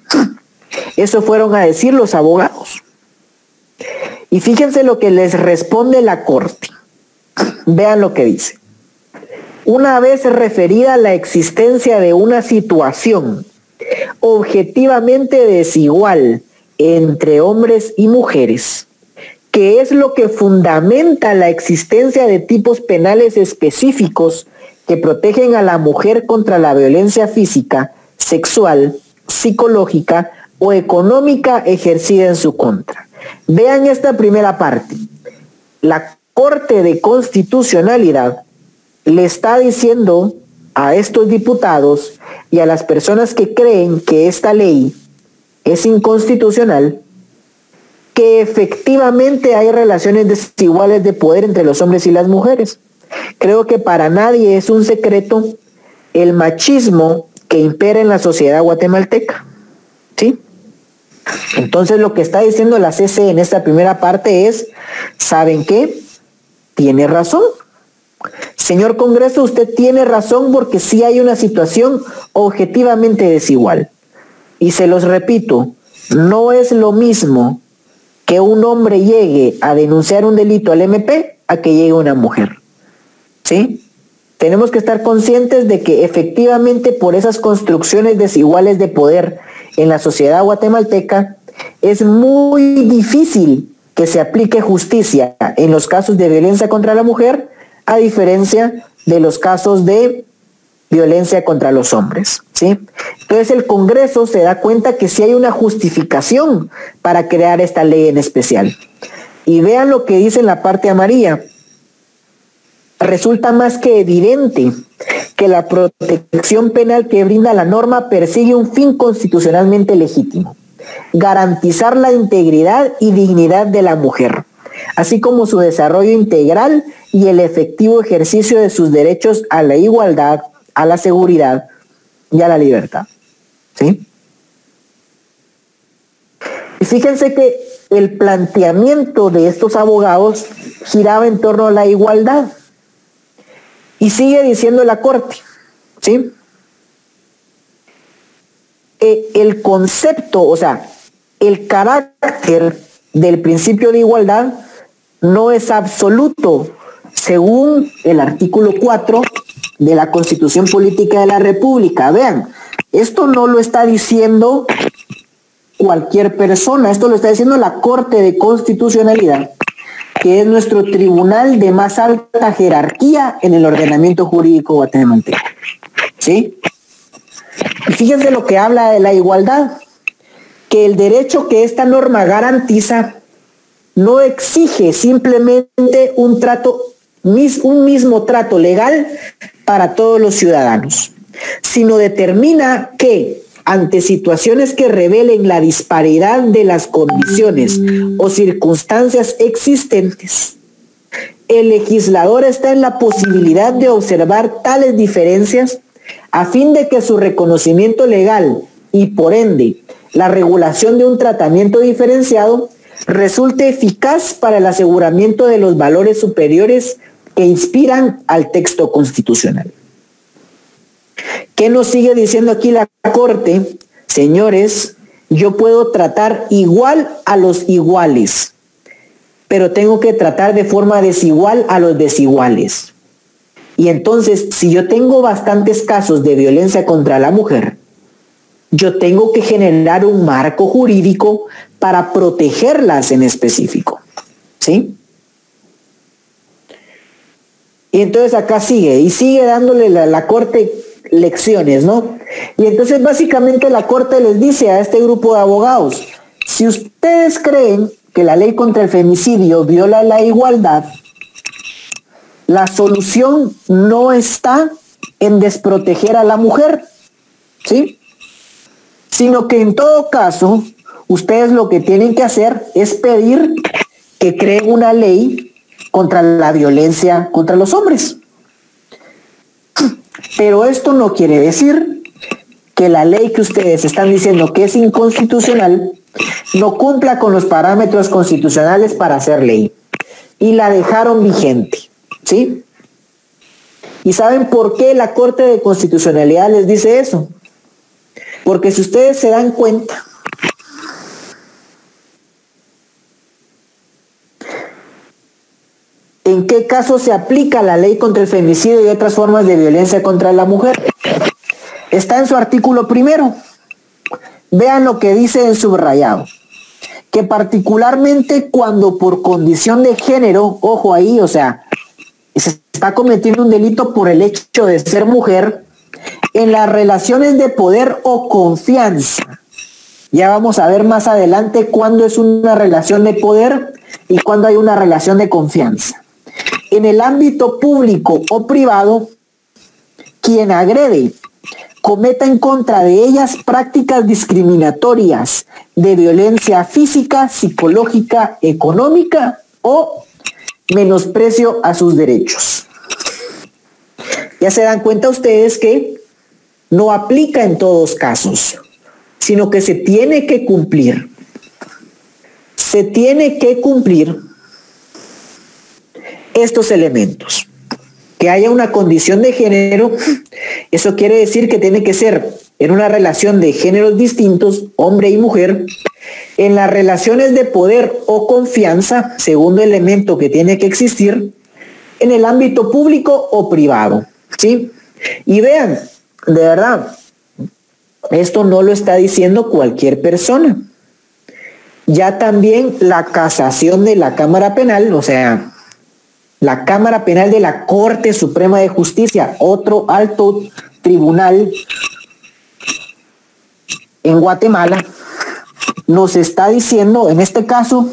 eso fueron a decir los abogados. Y fíjense lo que les responde la Corte. Vean lo que dice. Una vez referida la existencia de una situación objetivamente desigual entre hombres y mujeres, que es lo que fundamenta la existencia de tipos penales específicos que protegen a la mujer contra la violencia física, sexual, psicológica o económica ejercida en su contra. Vean esta primera parte. La Corte de Constitucionalidad le está diciendo a estos diputados y a las personas que creen que esta ley es inconstitucional que efectivamente hay relaciones desiguales de poder entre los hombres y las mujeres. Creo que para nadie es un secreto el machismo que impera en la sociedad guatemalteca, ¿sí? Entonces lo que está diciendo la CC en esta primera parte es, ¿saben qué? Tiene razón. Señor Congreso, usted tiene razón porque sí hay una situación objetivamente desigual. Y se los repito, no es lo mismo que un hombre llegue a denunciar un delito al MP a que llegue una mujer. ¿Sí? Tenemos que estar conscientes de que efectivamente por esas construcciones desiguales de poder en la sociedad guatemalteca es muy difícil que se aplique justicia en los casos de violencia contra la mujer, a diferencia de los casos de violencia contra los hombres, ¿sí? Entonces el Congreso se da cuenta que sí hay una justificación para crear esta ley en especial. Y vean lo que dice en la parte amarilla. Resulta más que evidente que la protección penal que brinda la norma persigue un fin constitucionalmente legítimo: garantizar la integridad y dignidad de la mujer, así como su desarrollo integral y el efectivo ejercicio de sus derechos a la igualdad, a la seguridad y a la libertad. ¿Sí? Y fíjense que el planteamiento de estos abogados giraba en torno a la igualdad. Y sigue diciendo la Corte, ¿sí? El concepto, o sea, el carácter del principio de igualdad no es absoluto, según el artículo 4 de la Constitución Política de la República. Vean, esto no lo está diciendo cualquier persona, esto lo está diciendo la Corte de Constitucionalidad, que es nuestro tribunal de más alta jerarquía en el ordenamiento jurídico guatemalteco. ¿Sí? Y fíjense lo que habla de la igualdad, que el derecho que esta norma garantiza no exige simplemente un mismo trato legal para todos los ciudadanos, sino determina que ante situaciones que revelen la disparidad de las condiciones o circunstancias existentes, el legislador está en la posibilidad de observar tales diferencias a fin de que su reconocimiento legal y por ende la regulación de un tratamiento diferenciado resulte eficaz para el aseguramiento de los valores superiores que inspiran al texto constitucional. ¿Qué nos sigue diciendo aquí la Corte? Señores, yo puedo tratar igual a los iguales, pero tengo que tratar de forma desigual a los desiguales. Y entonces, si yo tengo bastantes casos de violencia contra la mujer, yo tengo que generar un marco jurídico para protegerlas en específico. ¿Sí? Y entonces acá sigue dándole la Corte lecciones, ¿no? Y entonces básicamente la Corte les dice a este grupo de abogados, si ustedes creen que la ley contra el femicidio viola la igualdad, la solución no está en desproteger a la mujer, ¿sí? Sino que en todo caso, ustedes lo que tienen que hacer es pedir que creen una ley contra la violencia contra los hombres. Pero esto no quiere decir que la ley que ustedes están diciendo que es inconstitucional no cumpla con los parámetros constitucionales para ser ley. Y la dejaron vigente, ¿sí? ¿Y saben por qué la Corte de Constitucionalidad les dice eso? Porque si ustedes se dan cuenta, ¿en qué caso se aplica la ley contra el femicidio y otras formas de violencia contra la mujer? Está en su artículo 1. Vean lo que dice en subrayado. Que particularmente cuando por condición de género, ojo ahí, o sea, se está cometiendo un delito por el hecho de ser mujer, en las relaciones de poder o confianza. Ya vamos a ver más adelante cuándo es una relación de poder y cuándo hay una relación de confianza. En el ámbito público o privado, quien agrede, cometa en contra de ellas prácticas discriminatorias de violencia física, psicológica, económica o menosprecio a sus derechos. Ya se dan cuenta ustedes que no aplica en todos casos, sino que se tiene que cumplir. Se tiene que cumplir estos elementos. Que haya una condición de género, eso quiere decir que tiene que ser en una relación de géneros distintos, hombre y mujer. En las relaciones de poder o confianza, segundo elemento que tiene que existir, en el ámbito público o privado, ¿sí? Y vean, de verdad, esto no lo está diciendo cualquier persona. Ya también la casación de la Cámara Penal, o sea, la Cámara Penal de la Corte Suprema de Justicia, otro alto tribunal en Guatemala, nos está diciendo, en este caso,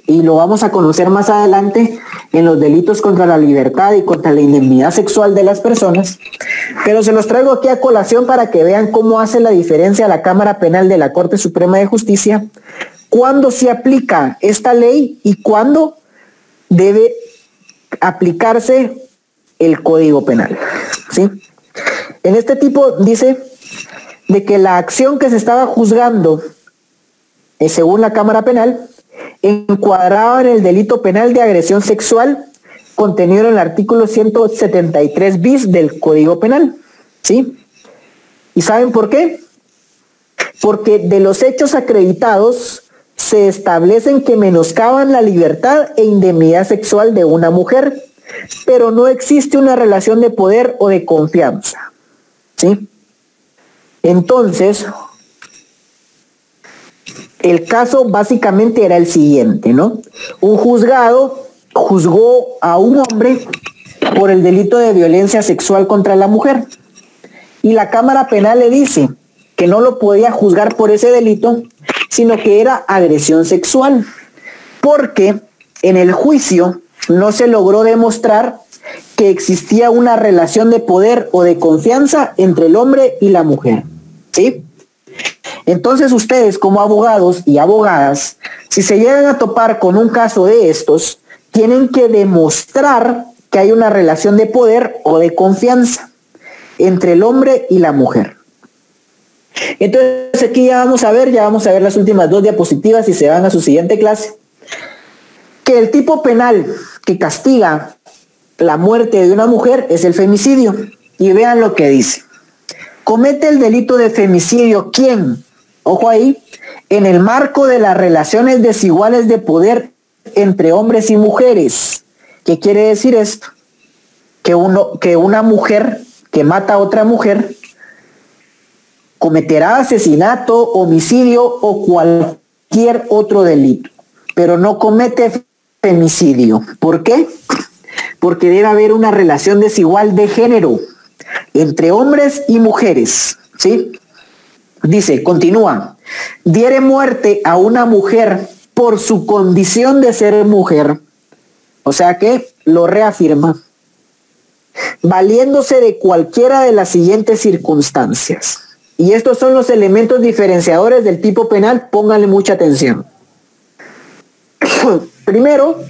y lo vamos a conocer más adelante, en los delitos contra la libertad y contra la indemnidad sexual de las personas, pero se los traigo aquí a colación para que vean cómo hace la diferencia la Cámara Penal de la Corte Suprema de Justicia, cuándo se aplica esta ley y cuándo debe aplicarse el Código Penal, ¿sí? En este tipo dice de que la acción que se estaba juzgando, según la Cámara Penal, encuadraba en el delito penal de agresión sexual contenido en el artículo 173 bis del Código Penal, ¿sí? ¿Y saben por qué? Porque de los hechos acreditados se establecen que menoscaban la libertad e indemnidad sexual de una mujer, pero no existe una relación de poder o de confianza, ¿sí? Entonces, el caso básicamente era el siguiente, ¿no? Un juzgado juzgó a un hombre por el delito de violencia sexual contra la mujer y la Cámara Penal le dice que no lo podía juzgar por ese delito, sino que era agresión sexual, porque en el juicio no se logró demostrar que existía una relación de poder o de confianza entre el hombre y la mujer, ¿sí? Entonces ustedes como abogados y abogadas, si se llegan a topar con un caso de estos, tienen que demostrar que hay una relación de poder o de confianza entre el hombre y la mujer. Entonces aquí ya vamos a ver las últimas 2 diapositivas y se van a su siguiente clase. Que el tipo penal que castiga la muerte de una mujer es el femicidio. Y vean lo que dice. Comete el delito de femicidio, ¿quién? Ojo ahí, en el marco de las relaciones desiguales de poder entre hombres y mujeres. ¿Qué quiere decir esto? Que una mujer que mata a otra mujer cometerá asesinato, homicidio o cualquier otro delito, pero no comete femicidio. ¿Por qué? Porque debe haber una relación desigual de género entre hombres y mujeres, ¿sí? Dice, continúa, diere muerte a una mujer por su condición de ser mujer, o sea que lo reafirma, valiéndose de cualquiera de las siguientes circunstancias. Y estos son los elementos diferenciadores del tipo penal, pónganle mucha atención. Primero,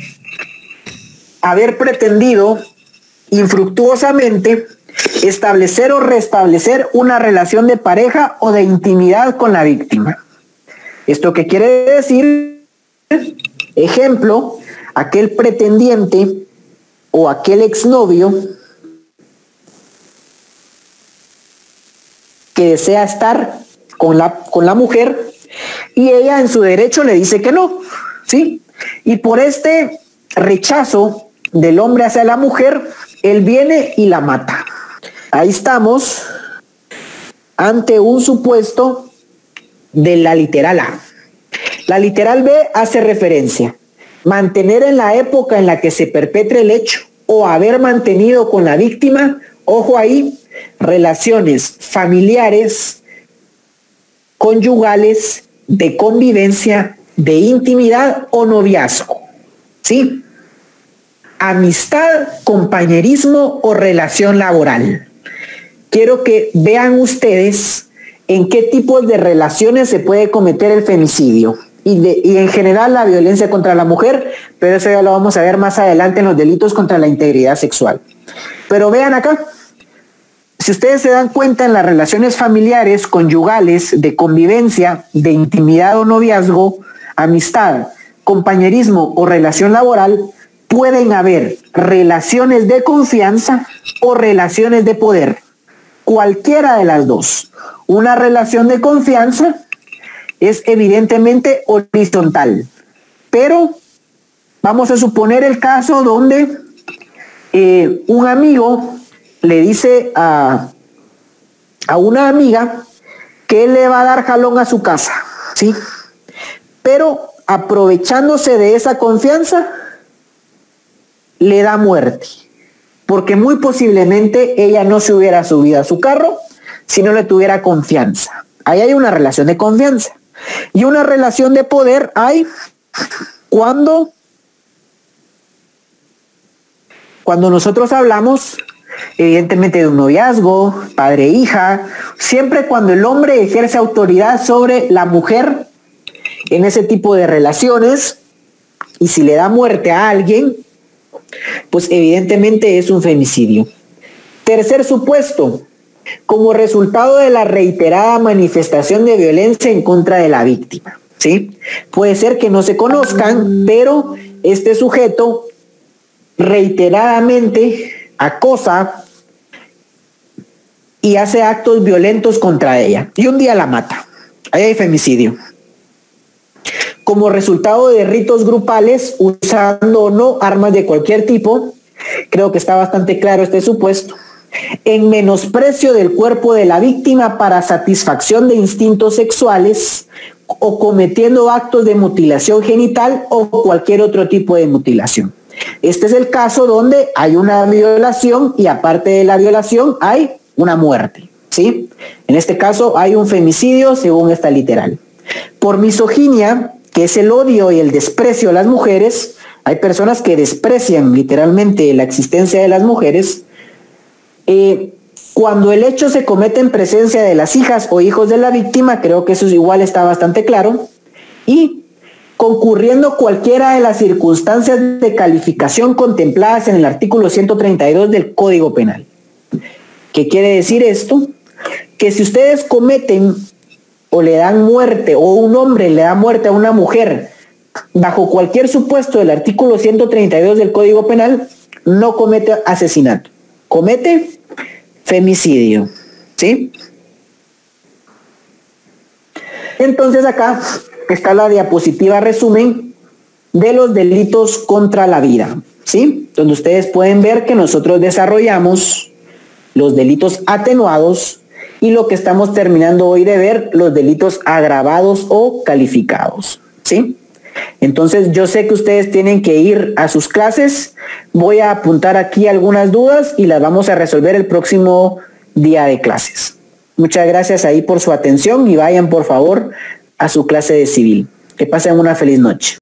haber pretendido infructuosamente establecer o restablecer una relación de pareja o de intimidad con la víctima. ¿Esto qué quiere decir? Ejemplo, aquel pretendiente o aquel exnovio que desea estar con la mujer y ella en su derecho le dice que no, ¿sí? Y por este rechazo del hombre hacia la mujer, él viene y la mata. Ahí estamos ante un supuesto de la literal A. La literal B hace referencia: mantener en la época en la que se perpetre el hecho o haber mantenido con la víctima, ojo ahí, relaciones familiares, conyugales, de convivencia, de intimidad o noviazgo, ¿sí? Amistad, compañerismo o relación laboral. Quiero que vean ustedes en qué tipos de relaciones se puede cometer el femicidio y en general la violencia contra la mujer, pero eso ya lo vamos a ver más adelante en los delitos contra la integridad sexual. Pero vean acá, si ustedes se dan cuenta en las relaciones familiares, conyugales, de convivencia, de intimidad o noviazgo, amistad, compañerismo o relación laboral, pueden haber relaciones de confianza o relaciones de poder. Cualquiera de las dos. Una relación de confianza es evidentemente horizontal, pero vamos a suponer el caso donde un amigo le dice a una amiga que él le va a dar jalón a su casa, ¿sí? Pero aprovechándose de esa confianza, le da muerte, porque muy posiblemente ella no se hubiera subido a su carro si no le tuviera confianza. Ahí hay una relación de confianza. Y una relación de poder hay cuando nosotros hablamos evidentemente de un noviazgo, padre e hija, siempre cuando el hombre ejerce autoridad sobre la mujer en ese tipo de relaciones, y si le da muerte a alguien, pues evidentemente es un femicidio. Tercer supuesto, como resultado de la reiterada manifestación de violencia en contra de la víctima, ¿sí? Puede ser que no se conozcan, pero este sujeto reiteradamente acosa y hace actos violentos contra ella. Y un día la mata. Ahí hay femicidio. Como resultado de ritos grupales, usando o no armas de cualquier tipo, creo que está bastante claro este supuesto, en menosprecio del cuerpo de la víctima para satisfacción de instintos sexuales o cometiendo actos de mutilación genital o cualquier otro tipo de mutilación. Este es el caso donde hay una violación y aparte de la violación hay una muerte, ¿sí? En este caso hay un femicidio según esta literal. Por misoginia, que es el odio y el desprecio a las mujeres, hay personas que desprecian literalmente la existencia de las mujeres. Cuando el hecho se comete en presencia de las hijas o hijos de la víctima, creo que eso igual está bastante claro, y concurriendo cualquiera de las circunstancias de calificación contempladas en el artículo 132 del Código Penal. ¿Qué quiere decir esto? Que si ustedes cometen o le dan muerte, o un hombre le da muerte a una mujer bajo cualquier supuesto del artículo 132 del Código Penal, no comete asesinato, comete femicidio, ¿sí? Entonces acá está la diapositiva resumen de los delitos contra la vida, ¿sí? Donde ustedes pueden ver que nosotros desarrollamos los delitos atenuados y lo que estamos terminando hoy de ver, los delitos agravados o calificados, ¿sí? Entonces yo sé que ustedes tienen que ir a sus clases, voy a apuntar aquí algunas dudas y las vamos a resolver el próximo día de clases. Muchas gracias ahí por su atención y vayan por favor a su clase de civil. Que pasen una feliz noche.